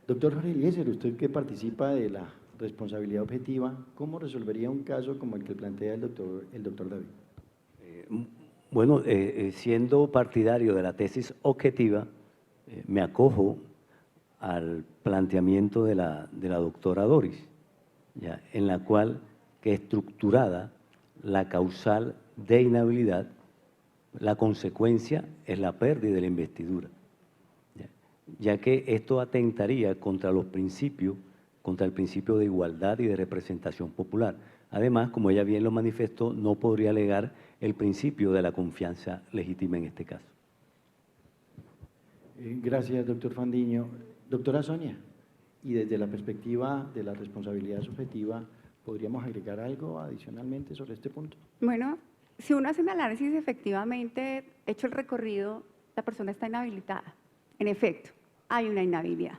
Doctor Jorge Eliezer, usted que participa de la responsabilidad objetiva, ¿cómo resolvería un caso como el que plantea el doctor David? Bueno, siendo partidario de la tesis objetiva, me acojo al planteamiento de la doctora Doris, ¿ya? En la cual que estructurada la causal de inhabilidad, la consecuencia es la pérdida de la investidura, ya que esto atentaría contra los principios, contra el principio de igualdad y de representación popular. Además, como ella bien lo manifestó, no podría alegar el principio de la confianza legítima en este caso. Gracias, doctor Fandiño. Doctora Sonia, y desde la perspectiva de la responsabilidad subjetiva, ¿podríamos agregar algo adicionalmente sobre este punto? Bueno, si uno hace un análisis, efectivamente, hecho el recorrido, la persona está inhabilitada. En efecto, hay una inhabilidad.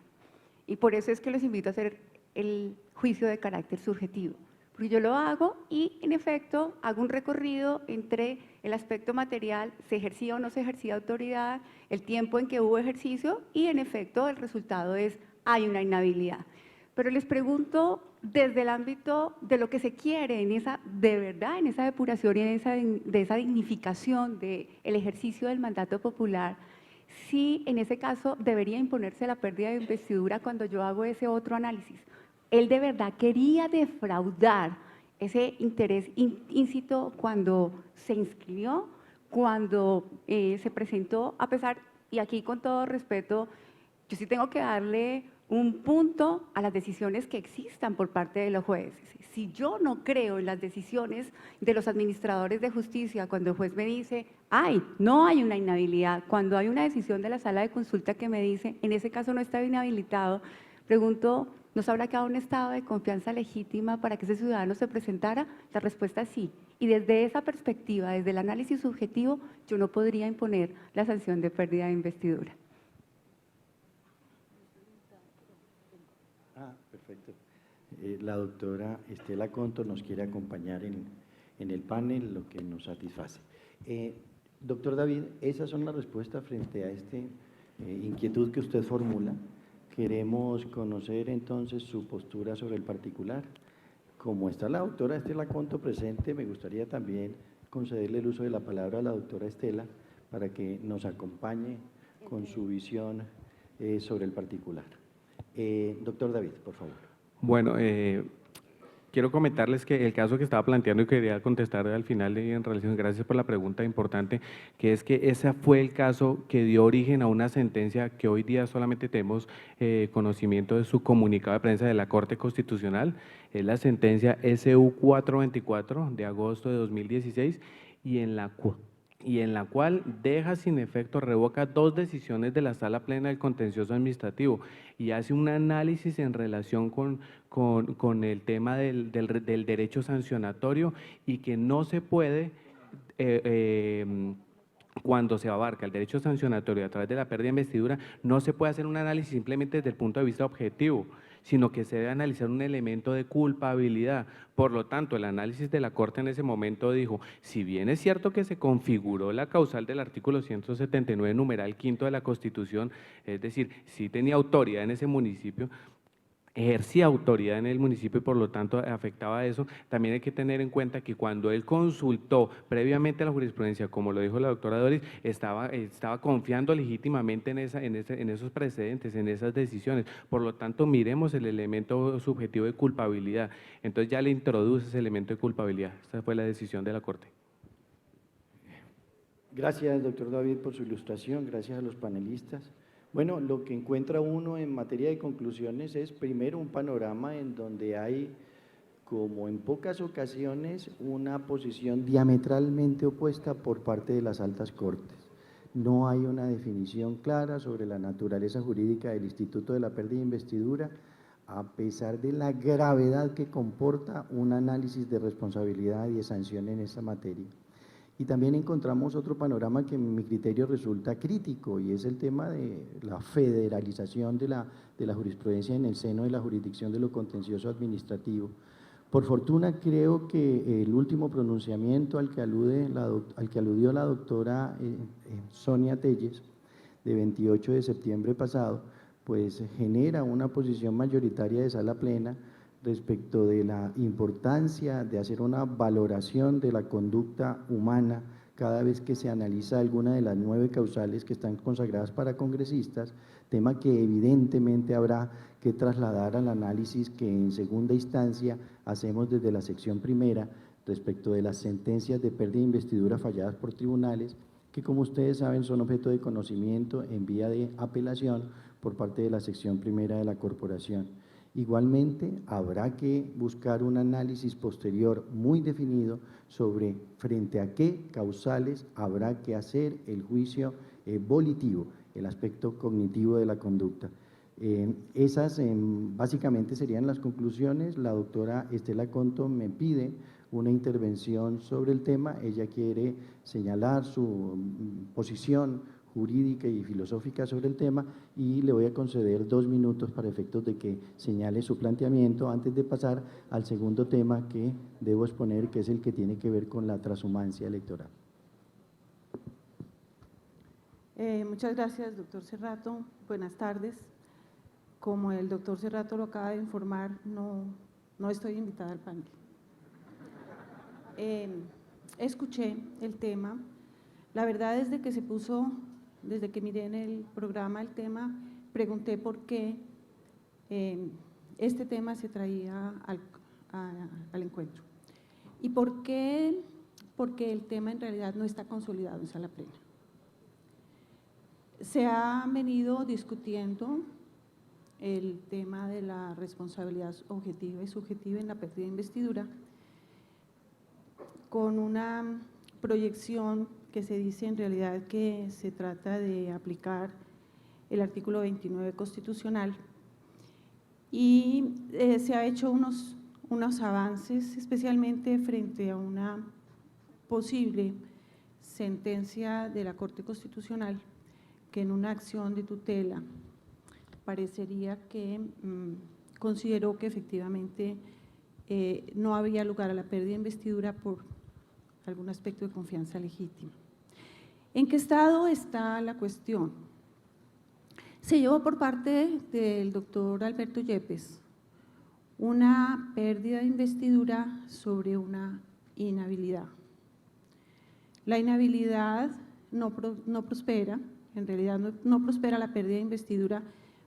Y por eso es que los invito a hacer el juicio de carácter subjetivo. Porque yo lo hago y, en efecto, hago un recorrido entre el aspecto material, se ejercía o no se ejercía autoridad, el tiempo en que hubo ejercicio y, en efecto, el resultado es, hay una inhabilidad. Pero les pregunto, desde el ámbito de lo que se quiere, de verdad, en esa depuración y de esa dignificación del ejercicio del mandato popular, si en ese caso debería imponerse la pérdida de investidura cuando yo hago ese otro análisis. Él de verdad quería defraudar ese interés íncito cuando se inscribió, cuando se presentó, a pesar, y aquí con todo respeto, yo sí tengo que darle un punto a las decisiones que existan por parte de los jueces. Si yo no creo en las decisiones de los administradores de justicia, cuando el juez me dice, no hay una inhabilidad, cuando hay una decisión de la sala de consulta que me dice, en ese caso no está inhabilitado, pregunto, ¿nos habrá quedado un estado de confianza legítima para que ese ciudadano se presentara? La respuesta es sí. Y desde esa perspectiva, desde el análisis subjetivo, yo no podría imponer la sanción de pérdida de investidura. Perfecto. La doctora Estela Conto nos quiere acompañar en el panel, lo que nos satisface. Doctor David, esas son las respuestas frente a esta inquietud que usted formula. Queremos conocer entonces su postura sobre el particular. Como está la doctora Estela Conto presente, me gustaría también concederle el uso de la palabra a la doctora Estela para que nos acompañe con su visión sobre el particular. Doctor David, por favor. Bueno, quiero comentarles que el caso que estaba planteando y quería contestar al final en relación, gracias por la pregunta importante, que es que ese fue el caso que dio origen a una sentencia que hoy día solamente tenemos conocimiento de su comunicado de prensa de la Corte Constitucional, es la sentencia SU 424 de agosto de 2016 y en la cual deja sin efecto, revoca 2 decisiones de la Sala Plena del Contencioso Administrativo y hace un análisis en relación con el tema del derecho sancionatorio y que no se puede, cuando se abarca el derecho sancionatorio a través de la pérdida de investidura, no se puede hacer un análisis simplemente desde el punto de vista objetivo, sino que se debe analizar un elemento de culpabilidad. Por lo tanto, el análisis de la Corte en ese momento dijo, si bien es cierto que se configuró la causal del artículo 179, numeral 5 de la Constitución, es decir, sí tenía autoridad en ese municipio, ejercía autoridad en el municipio y por lo tanto afectaba a eso, también hay que tener en cuenta que cuando él consultó previamente la jurisprudencia, como lo dijo la doctora Doris, estaba confiando legítimamente en esos precedentes, en esas decisiones. Por lo tanto, miremos el elemento subjetivo de culpabilidad. Entonces ya le introduce ese elemento de culpabilidad. Esta fue la decisión de la Corte. Gracias, doctor David, por su ilustración, gracias a los panelistas. Bueno, lo que encuentra uno en materia de conclusiones es primero un panorama en donde hay, como en pocas ocasiones, una posición diametralmente opuesta por parte de las altas cortes. No hay una definición clara sobre la naturaleza jurídica del Instituto de la Pérdida de Investidura, a pesar de la gravedad que comporta un análisis de responsabilidad y de sanción en esa materia. Y también encontramos otro panorama que en mi criterio resulta crítico, y es el tema de la federalización de la jurisprudencia en el seno de la jurisdicción de lo contencioso administrativo. Por fortuna, creo que el último pronunciamiento al que aludió la doctora Sonia Telles, de 28 de septiembre pasado, pues genera una posición mayoritaria de sala plena respecto de la importancia de hacer una valoración de la conducta humana cada vez que se analiza alguna de las 9 causales que están consagradas para congresistas, tema que evidentemente habrá que trasladar al análisis que en segunda instancia hacemos desde la sección primera respecto de las sentencias de pérdida de investidura falladas por tribunales, que como ustedes saben son objeto de conocimiento en vía de apelación por parte de la sección primera de la corporación. Igualmente, habrá que buscar un análisis posterior muy definido sobre frente a qué causales habrá que hacer el juicio volitivo, el aspecto cognitivo de la conducta. Esas básicamente serían las conclusiones. La doctora Estela Conto me pide una intervención sobre el tema. Ella quiere señalar su posición jurídica y filosófica sobre el tema, y le voy a conceder 2 minutos para efectos de que señale su planteamiento antes de pasar al segundo tema que debo exponer, que es el que tiene que ver con la transhumancia electoral. Muchas gracias, doctor Cerrato. Buenas tardes. Como el doctor Cerrato lo acaba de informar, no estoy invitada al panel. Escuché el tema. La verdad, desde que miré en el programa el tema, pregunté por qué este tema se traía al encuentro. ¿Y por qué? Porque el tema en realidad no está consolidado en sala plena. Se ha venido discutiendo el tema de la responsabilidad objetiva y subjetiva en la pérdida de investidura con una proyección que se dice en realidad que se trata de aplicar el artículo 29 constitucional, y se ha hecho unos avances, especialmente frente a una posible sentencia de la Corte Constitucional que en una acción de tutela parecería que consideró que efectivamente no había lugar a la pérdida de investidura por algún aspecto de confianza legítima. ¿En qué estado está la cuestión? Se llevó por parte del doctor Alberto Yepes una pérdida de investidura sobre una inhabilidad. La inhabilidad no prospera, en realidad no prospera la pérdida de investidura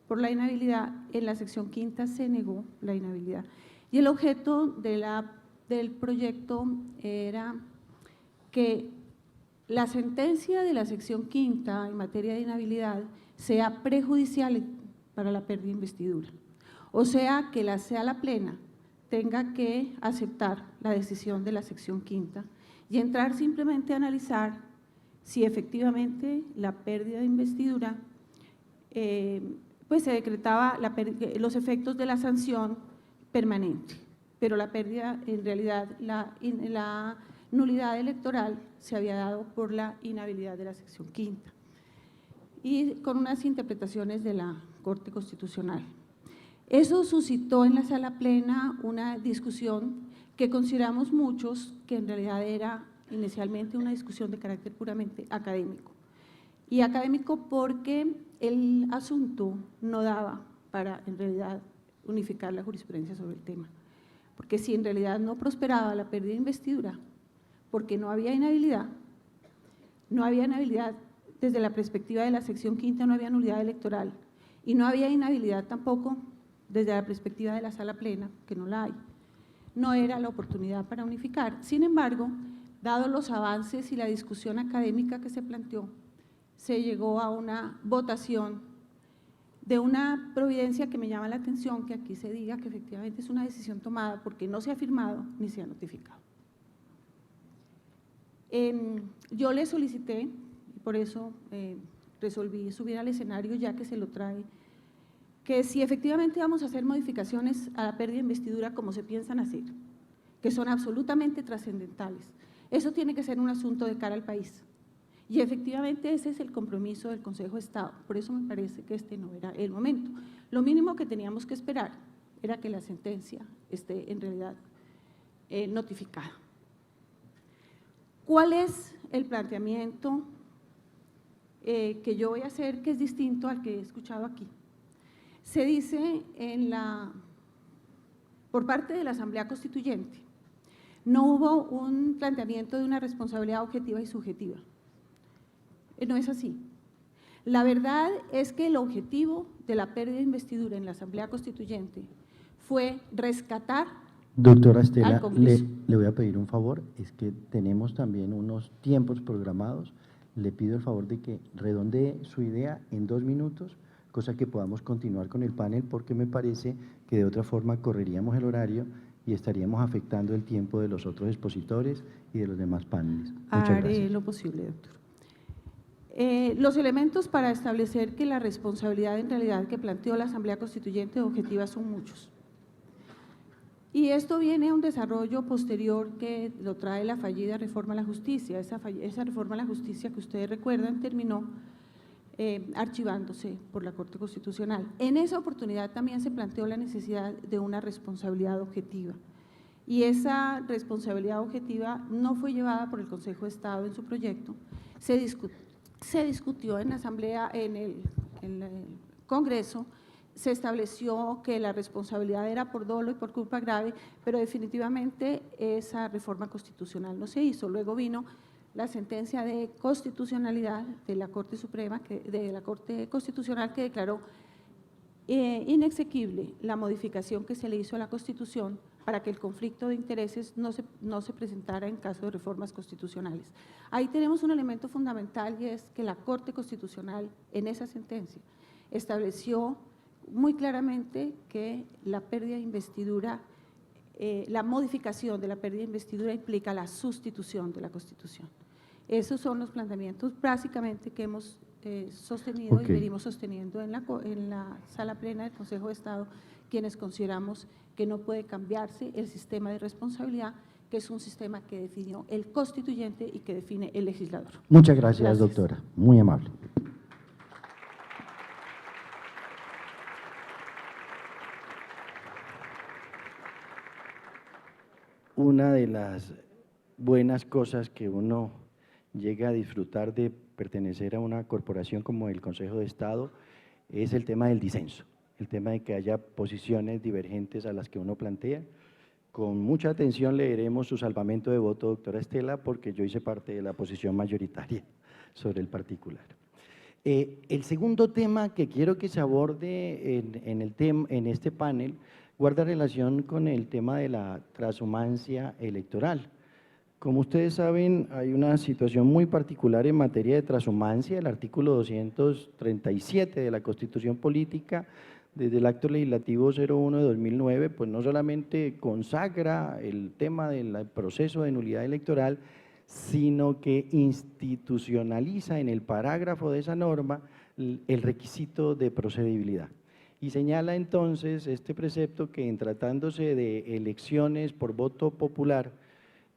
por la inhabilidad. En la sección quinta se negó la inhabilidad. Y el objeto del proyecto era que la sentencia de la sección quinta en materia de inhabilidad sea prejudicial para la pérdida de investidura. O sea, que la sala plena tenga que aceptar la decisión de la sección quinta y entrar simplemente a analizar si efectivamente la pérdida de investidura, pues se decretaba los efectos de la sanción permanente, pero la pérdida, en realidad, la nulidad electoral se había dado por la inhabilidad de la sección quinta y con unas interpretaciones de la Corte Constitucional. Eso suscitó en la sala plena una discusión que consideramos muchos que en realidad era inicialmente una discusión de carácter puramente académico. Y académico porque el asunto no daba para en realidad unificar la jurisprudencia sobre el tema. Porque si en realidad no prosperaba la pérdida de investidura, porque no había inhabilidad desde la perspectiva de la sección quinta, no había nulidad electoral, y no había inhabilidad tampoco desde la perspectiva de la sala plena, que no la hay. No era la oportunidad para unificar. Sin embargo, Dados los avances y la discusión académica que se planteó, se llegó a una votación de una providencia que me llama la atención, que aquí se diga que efectivamente es una decisión tomada porque no se ha firmado ni se ha notificado. Yo le solicité, y por eso resolví subir al escenario ya que se lo trae, que si efectivamente vamos a hacer modificaciones a la pérdida de investidura como se piensan hacer, que son absolutamente trascendentales, eso tiene que ser un asunto de cara al país. Y efectivamente ese es el compromiso del Consejo de Estado, por eso me parece que este no era el momento. Lo mínimo que teníamos que esperar era que la sentencia esté en realidad notificada. ¿Cuál es el planteamiento que yo voy a hacer que es distinto al que he escuchado aquí? Se dice por parte de la Asamblea Constituyente, no hubo un planteamiento de una responsabilidad objetiva y subjetiva. No es así. La verdad es que el objetivo de la pérdida de investidura en la Asamblea Constituyente fue rescatar. Doctora Estela, al Congreso. le voy a pedir un favor, es que tenemos también unos tiempos programados, le pido el favor de que redondee su idea en 2 minutos, cosa que podamos continuar con el panel, porque me parece que de otra forma correríamos el horario y estaríamos afectando el tiempo de los otros expositores y de los demás paneles. Muchas Haré gracias. lo posible, doctor. Los elementos para establecer que la responsabilidad en realidad que planteó la Asamblea Constituyente objetiva son muchos. Y esto viene a un desarrollo posterior que lo trae la fallida reforma a la justicia. Esa reforma a la justicia que ustedes recuerdan terminó archivándose por la Corte Constitucional. En esa oportunidad también se planteó la necesidad de una responsabilidad objetiva. Y esa responsabilidad objetiva no fue llevada por el Consejo de Estado en su proyecto, se discutió en la Asamblea, en el Congreso, se estableció que la responsabilidad era por dolo y por culpa grave, pero definitivamente esa reforma constitucional no se hizo. Luego vino la sentencia de constitucionalidad de la Corte Suprema, de la Corte Constitucional, que declaró inexequible la modificación que se le hizo a la Constitución para que el conflicto de intereses no se presentara en caso de reformas constitucionales. Ahí tenemos un elemento fundamental y es que la Corte Constitucional en esa sentencia estableció muy claramente que la pérdida de investidura, la modificación de la pérdida de investidura implica la sustitución de la Constitución. Esos son los planteamientos básicamente que hemos sostenido y venimos sosteniendo en la sala plena del Consejo de Estado, quienes consideramos que no puede cambiarse el sistema de responsabilidad, que es un sistema que definió el constituyente y que define el legislador. Muchas gracias, doctora. Muy amable. Una de las buenas cosas que uno llega a disfrutar de pertenecer a una corporación como el Consejo de Estado es el tema del disenso, el tema de que haya posiciones divergentes a las que uno plantea. Con mucha atención leeremos su salvamento de voto, doctora Estela, porque yo hice parte de la posición mayoritaria sobre el particular. El segundo tema que quiero que se aborde en este panel guarda relación con el tema de la transhumancia electoral. Como ustedes saben, hay una situación muy particular en materia de transhumancia. El artículo 237 de la Constitución Política, desde el Acto Legislativo 01 de 2009, pues no solamente consagra el tema del proceso de nulidad electoral, sino que institucionaliza en el parágrafo de esa norma el requisito de procedibilidad. Y señala entonces este precepto que en tratándose de elecciones por voto popular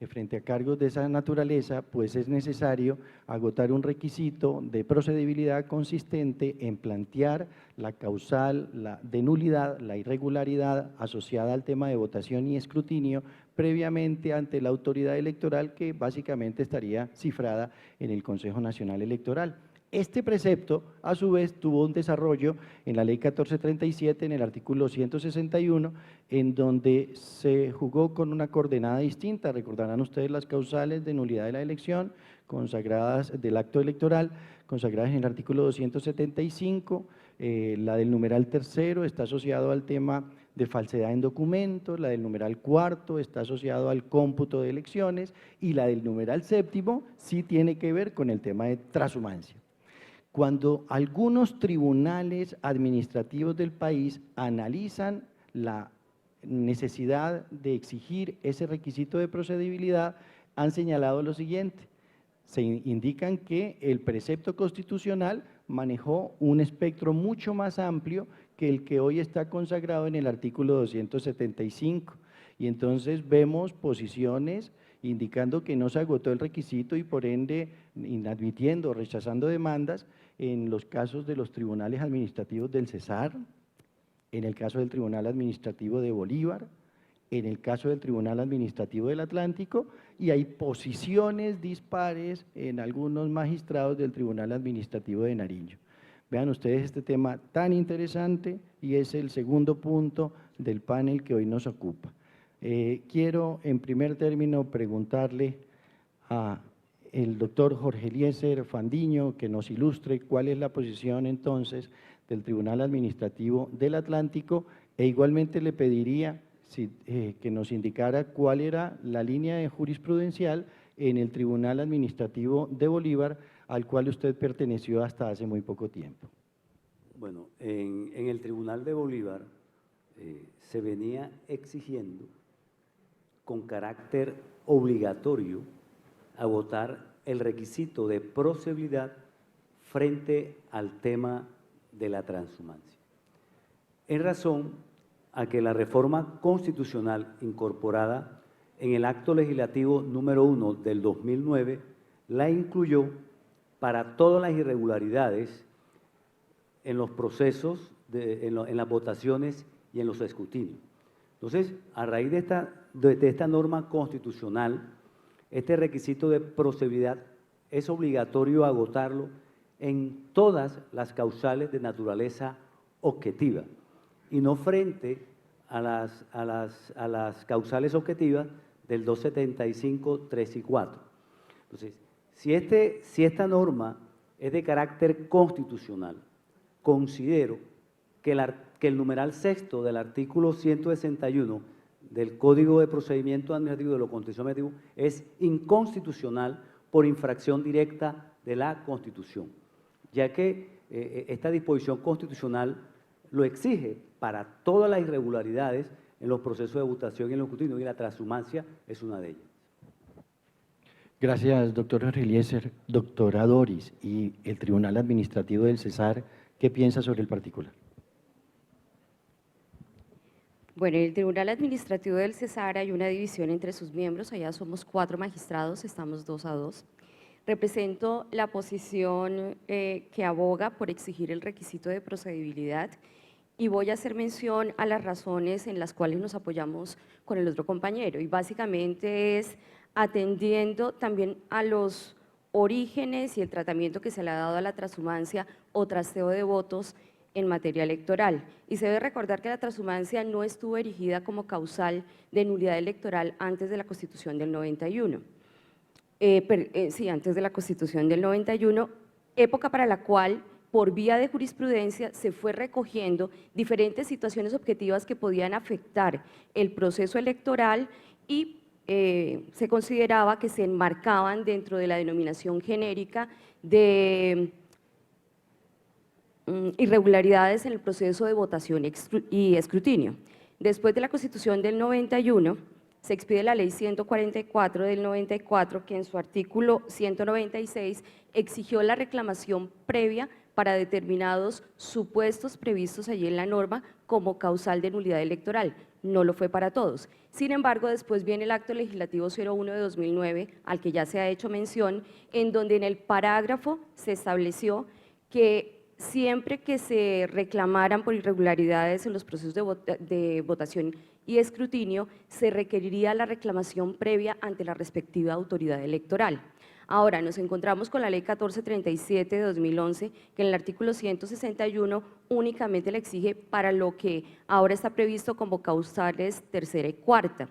frente a cargos de esa naturaleza, pues es necesario agotar un requisito de procedibilidad consistente en plantear la causal de nulidad, la irregularidad asociada al tema de votación y escrutinio previamente ante la autoridad electoral, que básicamente estaría cifrada en el Consejo Nacional Electoral. Este precepto, a su vez, tuvo un desarrollo en la Ley 1437, en el artículo 161, en donde se jugó con una coordenada distinta. Recordarán ustedes las causales de nulidad de la elección, consagradas del acto electoral, consagradas en el artículo 275, La del numeral tercero está asociado al tema de falsedad en documentos, la del numeral cuarto está asociado al cómputo de elecciones y la del numeral séptimo sí tiene que ver con el tema de transhumancia. Cuando algunos tribunales administrativos del país analizan la necesidad de exigir ese requisito de procedibilidad, han señalado lo siguiente: se indican que el precepto constitucional manejó un espectro mucho más amplio que el que hoy está consagrado en el artículo 275, y entonces vemos posiciones indicando que no se agotó el requisito y por ende inadmitiendo o rechazando demandas en los casos de los tribunales administrativos del Cesar, en el caso del Tribunal Administrativo de Bolívar, en el caso del Tribunal Administrativo del Atlántico, y hay posiciones dispares en algunos magistrados del Tribunal Administrativo de Nariño. Vean ustedes este tema tan interesante y es el segundo punto del panel que hoy nos ocupa. Quiero en primer término preguntarle a el doctor Jorge Eliezer Fandiño que nos ilustre cuál es la posición entonces del Tribunal Administrativo del Atlántico, e igualmente le pediría que nos indicara cuál era la línea jurisprudencial en el Tribunal Administrativo de Bolívar, al cual usted perteneció hasta hace muy poco tiempo. Bueno, en el Tribunal de Bolívar se venía exigiendo con carácter obligatorio agotar el requisito de procedibilidad frente al tema de la transhumancia, en razón a que la reforma constitucional incorporada en el Acto Legislativo número 1 del 2009 la incluyó para todas las irregularidades en los procesos, en las votaciones y en los escrutinios. Entonces, a raíz de esta norma constitucional, este requisito de procedibilidad es obligatorio agotarlo en todas las causales de naturaleza objetiva y no frente a las causales objetivas del 275, 3 y 4. Entonces, si esta norma es de carácter constitucional, considero que el numeral sexto del artículo 161 del Código de Procedimiento Administrativo de lo Contencioso Administrativo es inconstitucional por infracción directa de la Constitución, ya que esta disposición constitucional lo exige para todas las irregularidades en los procesos de votación y en los escrutinios, y la transhumancia es una de ellas. Gracias, doctor Jorge Eliezer. Doctora Doris, y el Tribunal Administrativo del Cesar, ¿qué piensa sobre el particular? Bueno, en el Tribunal Administrativo del Cesar hay una división entre sus miembros, allá somos 4 magistrados, estamos 2 a 2. Represento la posición que aboga por exigir el requisito de procedibilidad y voy a hacer mención a las razones en las cuales nos apoyamos con el otro compañero, y básicamente es atendiendo también a los orígenes y el tratamiento que se le ha dado a la transhumancia o trasteo de votos en materia electoral. Y se debe recordar que la transhumancia no estuvo erigida como causal de nulidad electoral antes de la Constitución del 91. Antes de la Constitución del 91, época para la cual, por vía de jurisprudencia, se fue recogiendo diferentes situaciones objetivas que podían afectar el proceso electoral y se consideraba que se enmarcaban dentro de la denominación genérica de irregularidades en el proceso de votación y escrutinio. Después de la Constitución del 91, se expide la Ley 144 del 94, que en su artículo 196 exigió la reclamación previa para determinados supuestos previstos allí en la norma como causal de nulidad electoral. No lo fue para todos. Sin embargo, después viene el Acto Legislativo 01 de 2009, al que ya se ha hecho mención, en donde en el parágrafo se estableció que siempre que se reclamaran por irregularidades en los procesos de votación y escrutinio, se requeriría la reclamación previa ante la respectiva autoridad electoral. Ahora, nos encontramos con la Ley 1437 de 2011, que en el artículo 161 únicamente la exige para lo que ahora está previsto como causales tercera y cuarta.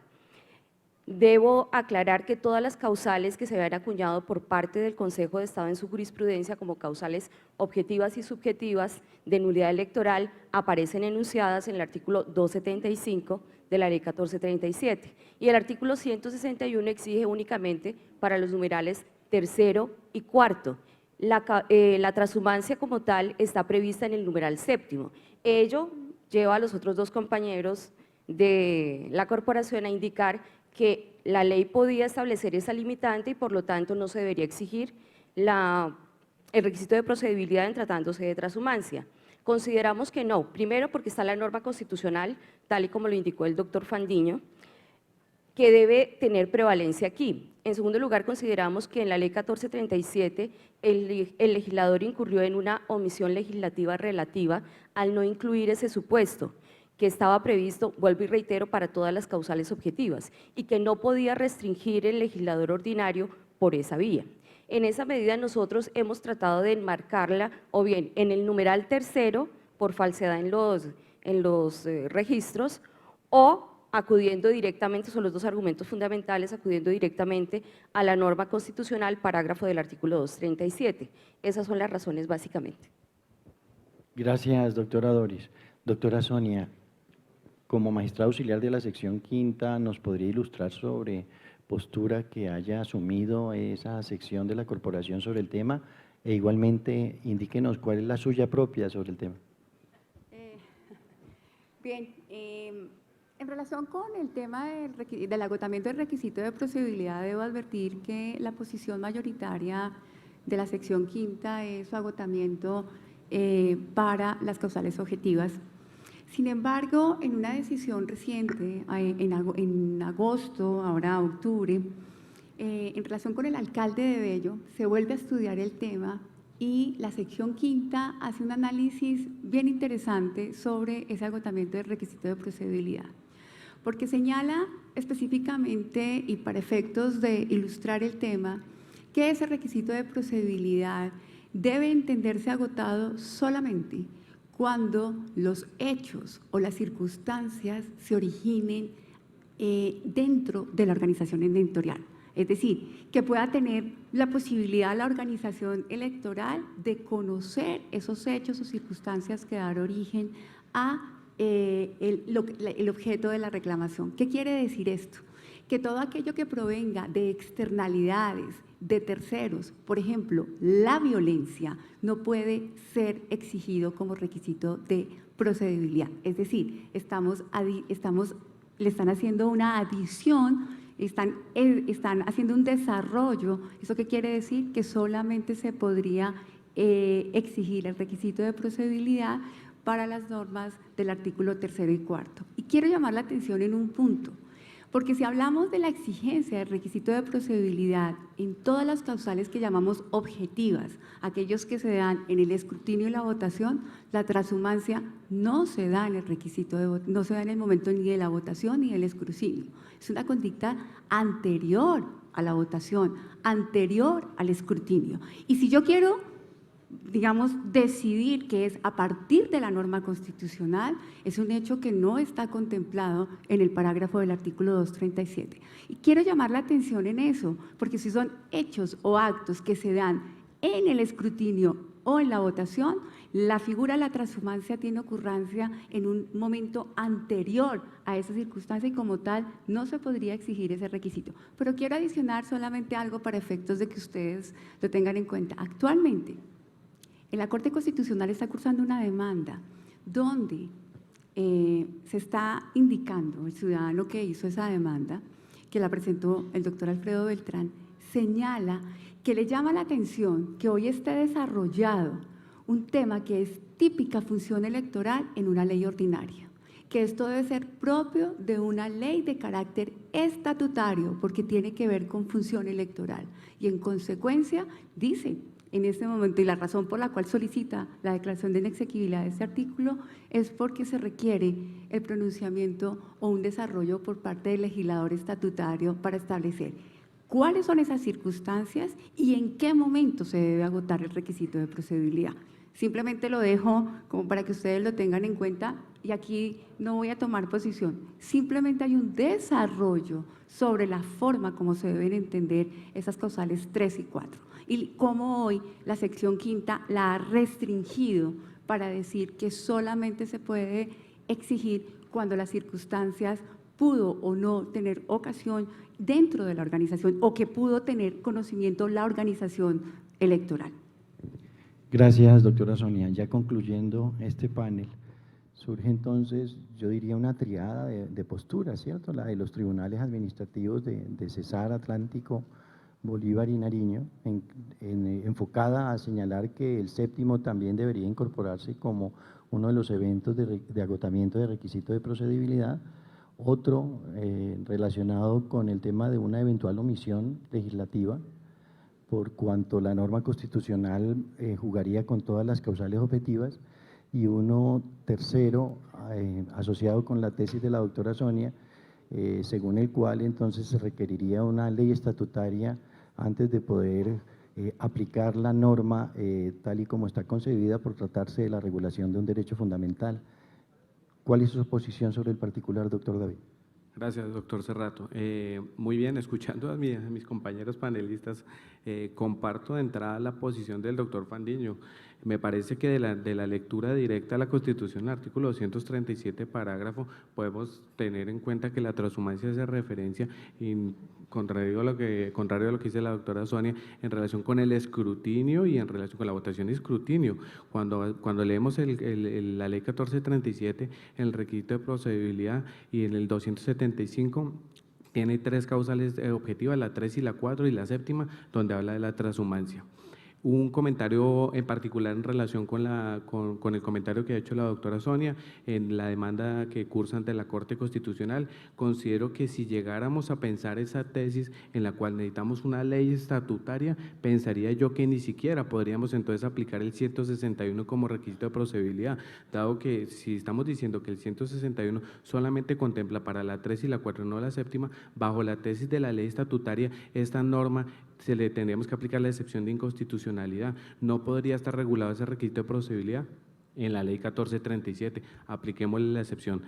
Debo aclarar que todas las causales que se habían acuñado por parte del Consejo de Estado en su jurisprudencia como causales objetivas y subjetivas de nulidad electoral aparecen enunciadas en el artículo 275 de la Ley 1437 y el artículo 161 exige únicamente para los numerales tercero y cuarto. La transhumancia como tal está prevista en el numeral séptimo. Ello lleva a los otros dos compañeros de la corporación a indicar que la ley podía establecer esa limitante y por lo tanto no se debería exigir el requisito de procedibilidad en tratándose de transhumancia. Consideramos que no, primero porque está la norma constitucional, tal y como lo indicó el doctor Fandiño, que debe tener prevalencia aquí. En segundo lugar, consideramos que en la Ley 1437 el legislador incurrió en una omisión legislativa relativa al no incluir ese supuesto que estaba previsto, vuelvo y reitero, para todas las causales objetivas y que no podía restringir el legislador ordinario por esa vía. En esa medida nosotros hemos tratado de enmarcarla o bien en el numeral tercero por falsedad en los registros o acudiendo directamente, son los dos argumentos fundamentales, acudiendo directamente a la norma constitucional, parágrafo del artículo 237. Esas son las razones básicamente. Gracias, doctora Doris. Doctora Sonia, como magistrada auxiliar de la sección quinta, ¿nos podría ilustrar sobre postura que haya asumido esa sección de la corporación sobre el tema? E igualmente, indíquenos cuál es la suya propia sobre el tema. Bien, en relación con el tema del agotamiento del requisito de procedibilidad, debo advertir que la posición mayoritaria de la sección quinta es su agotamiento para las causales objetivas. Sin embargo, en una decisión reciente, en agosto, ahora octubre, en relación con el alcalde de Bello, se vuelve a estudiar el tema y la sección quinta hace un análisis bien interesante sobre ese agotamiento del requisito de procedibilidad, porque señala específicamente y para efectos de ilustrar el tema que ese requisito de procedibilidad debe entenderse agotado solamente cuando los hechos o las circunstancias se originen dentro de la organización electoral. Es decir, que pueda tener la posibilidad la organización electoral de conocer esos hechos o circunstancias que dan origen a el objeto de la reclamación. ¿Qué quiere decir esto? Que todo aquello que provenga de externalidades, de terceros, por ejemplo, la violencia, no puede ser exigido como requisito de procedibilidad. Es decir, le están haciendo una adición, están haciendo un desarrollo. ¿Eso qué quiere decir? Que solamente se podría exigir el requisito de procedibilidad para las normas del artículo tercero y cuarto. Y quiero llamar la atención en un punto, porque si hablamos de la exigencia del requisito de procedibilidad en todas las causales que llamamos objetivas, aquellos que se dan en el escrutinio y la votación, la transhumancia no se da en el requisito no se da en el momento ni de la votación ni del escrutinio. Es una conducta anterior a la votación, anterior al escrutinio. Y si yo quiero, digamos, decidir que es a partir de la norma constitucional, es un hecho que no está contemplado en el parágrafo del artículo 237. Y quiero llamar la atención en eso, porque si son hechos o actos que se dan en el escrutinio o en la votación, la figura de la transhumancia tiene ocurrencia en un momento anterior a esa circunstancia y como tal no se podría exigir ese requisito. Pero quiero adicionar solamente algo para efectos de que ustedes lo tengan en cuenta. Actualmente, en la Corte Constitucional está cursando una demanda donde se está indicando, el ciudadano que hizo esa demanda, que la presentó el doctor Alfredo Beltrán, señala que le llama la atención que hoy esté desarrollado un tema que es típica función electoral en una ley ordinaria, que esto debe ser propio de una ley de carácter estatutario porque tiene que ver con función electoral y en consecuencia dice en este momento, y la razón por la cual solicita la declaración de inexequibilidad de este artículo es porque se requiere el pronunciamiento o un desarrollo por parte del legislador estatutario para establecer cuáles son esas circunstancias y en qué momento se debe agotar el requisito de procedibilidad. Simplemente lo dejo como para que ustedes lo tengan en cuenta y aquí no voy a tomar posición. Simplemente hay un desarrollo sobre la forma como se deben entender esas causales 3 y 4 y cómo hoy la sección quinta la ha restringido para decir que solamente se puede exigir cuando las circunstancias pudo o no tener ocasión dentro de la organización o que pudo tener conocimiento la organización electoral. Gracias, doctora Sonia. Ya concluyendo este panel, surge entonces, yo diría, una triada de posturas, ¿cierto? La de los tribunales administrativos de Cesar, Atlántico, Bolívar y Nariño, enfocada a señalar que el séptimo también debería incorporarse como uno de los eventos de agotamiento de requisito de procedibilidad. Otro relacionado con el tema de una eventual omisión legislativa, por cuanto la norma constitucional jugaría con todas las causales objetivas, y uno tercero asociado con la tesis de la doctora Sonia, según el cual entonces se requeriría una ley estatutaria antes de poder aplicar la norma tal y como está concebida por tratarse de la regulación de un derecho fundamental. ¿Cuál es su posición sobre el particular, doctor David? Gracias, doctor Cerrato. Muy bien, escuchando a mis compañeros panelistas, comparto de entrada la posición del doctor Fandiño. Me parece que de la lectura directa a la Constitución, artículo 237, parágrafo, podemos tener en cuenta que la transhumancia hace referencia, contrario a lo que dice la doctora Sonia, en relación con el escrutinio y en relación con la votación y escrutinio. Cuando leemos la ley 1437, en el requisito de procedibilidad y en el 275, tiene 3 causales objetivas, la 3 y la 4 y la séptima, donde habla de la transhumancia. Un comentario en particular en relación con el comentario que ha hecho la doctora Sonia en la demanda que cursa ante la Corte Constitucional. Considero que si llegáramos a pensar esa tesis en la cual necesitamos una ley estatutaria, pensaría yo que ni siquiera podríamos entonces aplicar el 161 como requisito de procedibilidad, dado que si estamos diciendo que el 161 solamente contempla para la 3 y la 4, no la séptima, bajo la tesis de la ley estatutaria, esta norma se le tendríamos que aplicar la excepción de inconstitucionalidad. No podría estar regulado ese requisito de procedibilidad en la ley 1437. Apliquémosle la excepción.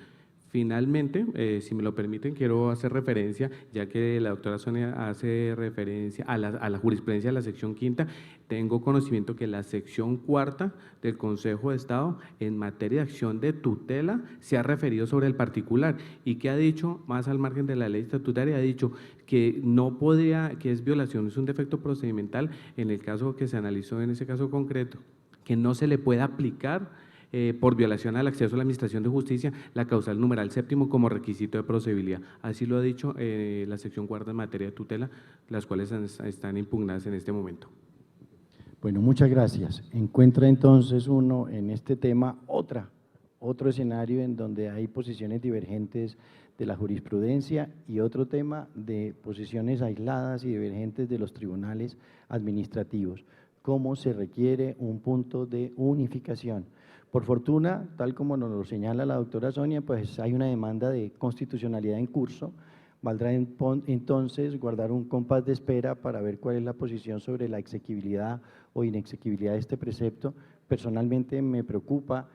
Finalmente, si me lo permiten, quiero hacer referencia, ya que la doctora Sonia hace referencia a la jurisprudencia de la sección quinta, tengo conocimiento que la sección cuarta del Consejo de Estado en materia de acción de tutela se ha referido sobre el particular y que ha dicho, más al margen de la ley estatutaria, ha dicho que no podría, que es violación, es un defecto procedimental en el caso que se analizó en ese caso concreto, que no se le puede aplicar por violación al acceso a la administración de justicia, la causal numeral séptimo como requisito de procedibilidad. Así lo ha dicho la sección cuarta en materia de tutela, las cuales están impugnadas en este momento. Bueno, muchas gracias. Encuentra entonces uno en este tema otro escenario en donde hay posiciones divergentes de la jurisprudencia y otro tema de posiciones aisladas y divergentes de los tribunales administrativos. Cómo se requiere un punto de unificación. Por fortuna, tal como nos lo señala la doctora Sonia, pues hay una demanda de constitucionalidad en curso. Valdrá entonces guardar un compás de espera para ver cuál es la posición sobre la exequibilidad o inexequibilidad de este precepto. Personalmente me preocupa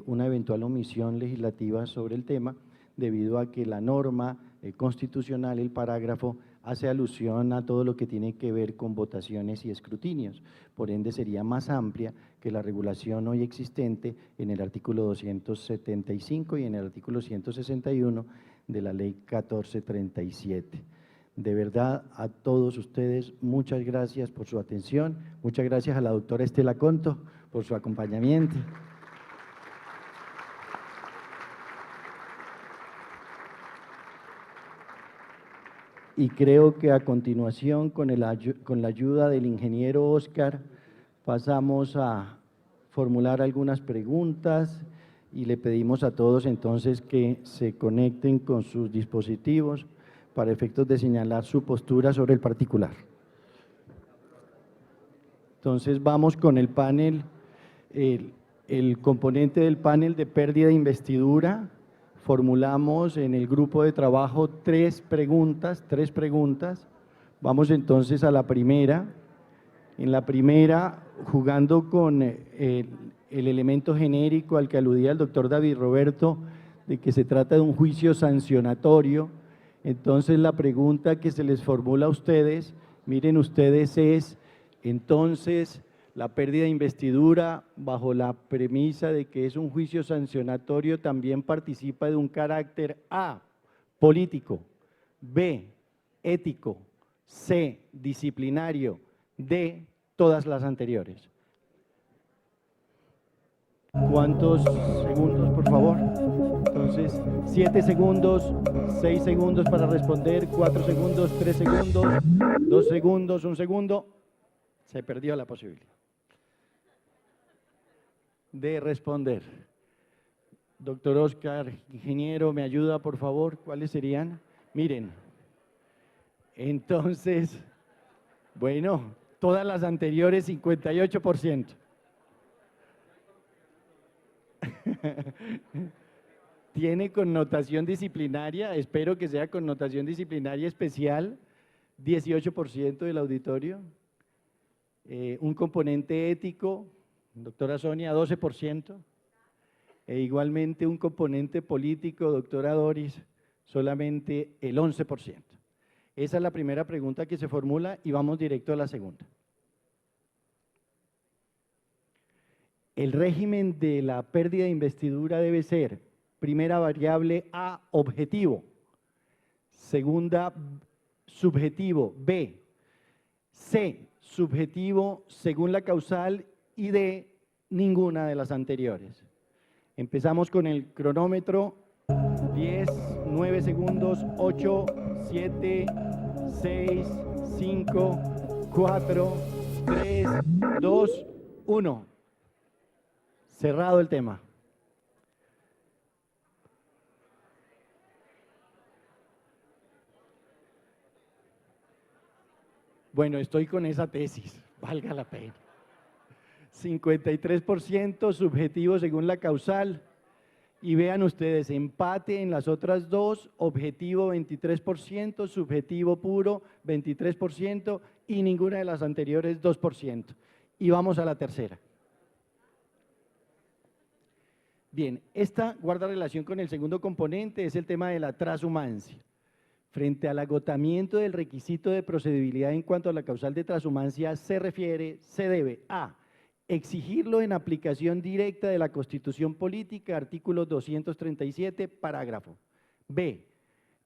una eventual omisión legislativa sobre el tema, debido a que la norma constitucional, el parágrafo, hace alusión a todo lo que tiene que ver con votaciones y escrutinios. Por ende, sería más amplia que la regulación hoy existente en el artículo 275 y en el artículo 161 de la ley 1437. De verdad, a todos ustedes, muchas gracias por su atención, muchas gracias a la doctora Estela Conto por su acompañamiento. Y creo que a continuación, con la ayuda del ingeniero Oscar, pasamos a formular algunas preguntas y le pedimos a todos entonces que se conecten con sus dispositivos para efectos de señalar su postura sobre el particular. Entonces vamos con el panel, el componente del panel de pérdida de investidura. Formulamos en el grupo de trabajo tres preguntas. Vamos entonces a la primera. En la primera jugando con el elemento genérico al que aludía el doctor David Roberto, de que se trata de un juicio sancionatorio. Entonces la pregunta que se les formula a ustedes, miren ustedes, es entonces la pérdida de investidura bajo la premisa de que es un juicio sancionatorio también participa de un carácter A, político, B, ético, C, disciplinario, D, todas las anteriores. ¿Cuántos segundos, por favor? Entonces, 7 segundos, 6 segundos para responder, 4 segundos, 3 segundos, 2 segundos, 1 segundo. Se perdió la posibilidad de responder. Doctor Oscar, ingeniero, ¿me ayuda, por favor? ¿Cuáles serían? Miren, entonces, bueno, todas las anteriores, 58%. Tiene connotación disciplinaria, espero que sea connotación disciplinaria especial, 18% del auditorio. Un componente ético, doctora Sonia, 12%. E igualmente un componente político, doctora Doris, solamente el 11%. Esa es la primera pregunta que se formula y vamos directo a la segunda. El régimen de la pérdida de investidura debe ser, primera variable A, objetivo, segunda, subjetivo, B, C, subjetivo según la causal y D, ninguna de las anteriores. Empezamos con el cronómetro, 10, 9 segundos, 8, 7, 6, 5, 4, 3, 2, 1. Cerrado el tema. Bueno, estoy con esa tesis, valga la pena. 53% subjetivo según la causal. Y vean ustedes, empate en las otras dos, objetivo 23%, subjetivo puro 23% y ninguna de las anteriores 2%. Y vamos a la tercera. Bien, esta guarda relación con el segundo componente, es el tema de la transhumancia. Frente al agotamiento del requisito de procedibilidad en cuanto a la causal de transhumancia, se debe a exigirlo en aplicación directa de la Constitución Política, artículo 237, parágrafo. B,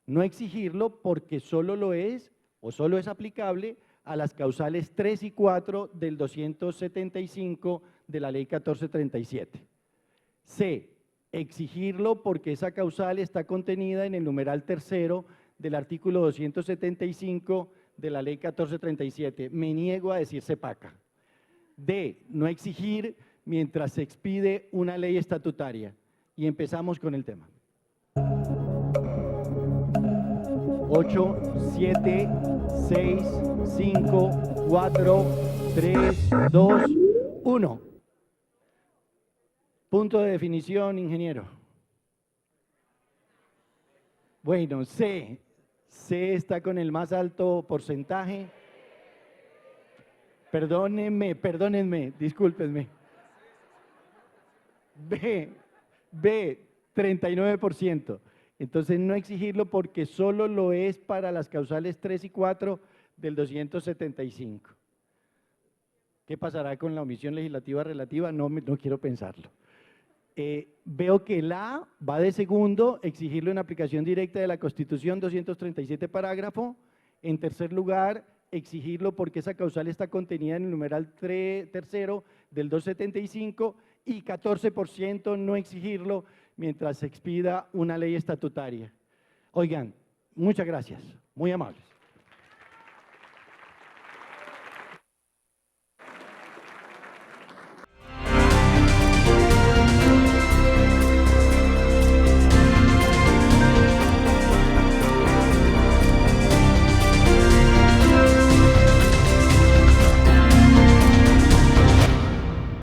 no exigirlo porque solo lo es o solo es aplicable a las causales 3 y 4 del 275 de la Ley 1437. C, exigirlo porque esa causal está contenida en el numeral tercero del artículo 275 de la Ley 1437. Me niego a decir CEPACA. D, no exigir mientras se expide una ley estatutaria. Y empezamos con el tema. 8, 7, 6, 5, 4, 3, 2, 1. Punto de definición, ingeniero. Bueno, C está con el más alto porcentaje. Perdónenme, discúlpenme. B, 39%. Entonces no exigirlo porque solo lo es para las causales 3 y 4 del 275. ¿Qué pasará con la omisión legislativa relativa? No quiero pensarlo. Veo que el A va de segundo, exigirlo en aplicación directa de la Constitución 237 parágrafo. En tercer lugar, exigirlo porque esa causal está contenida en el numeral tercero del 275 y 14% no exigirlo mientras se expida una ley estatutaria. Oigan, muchas gracias, muy amables.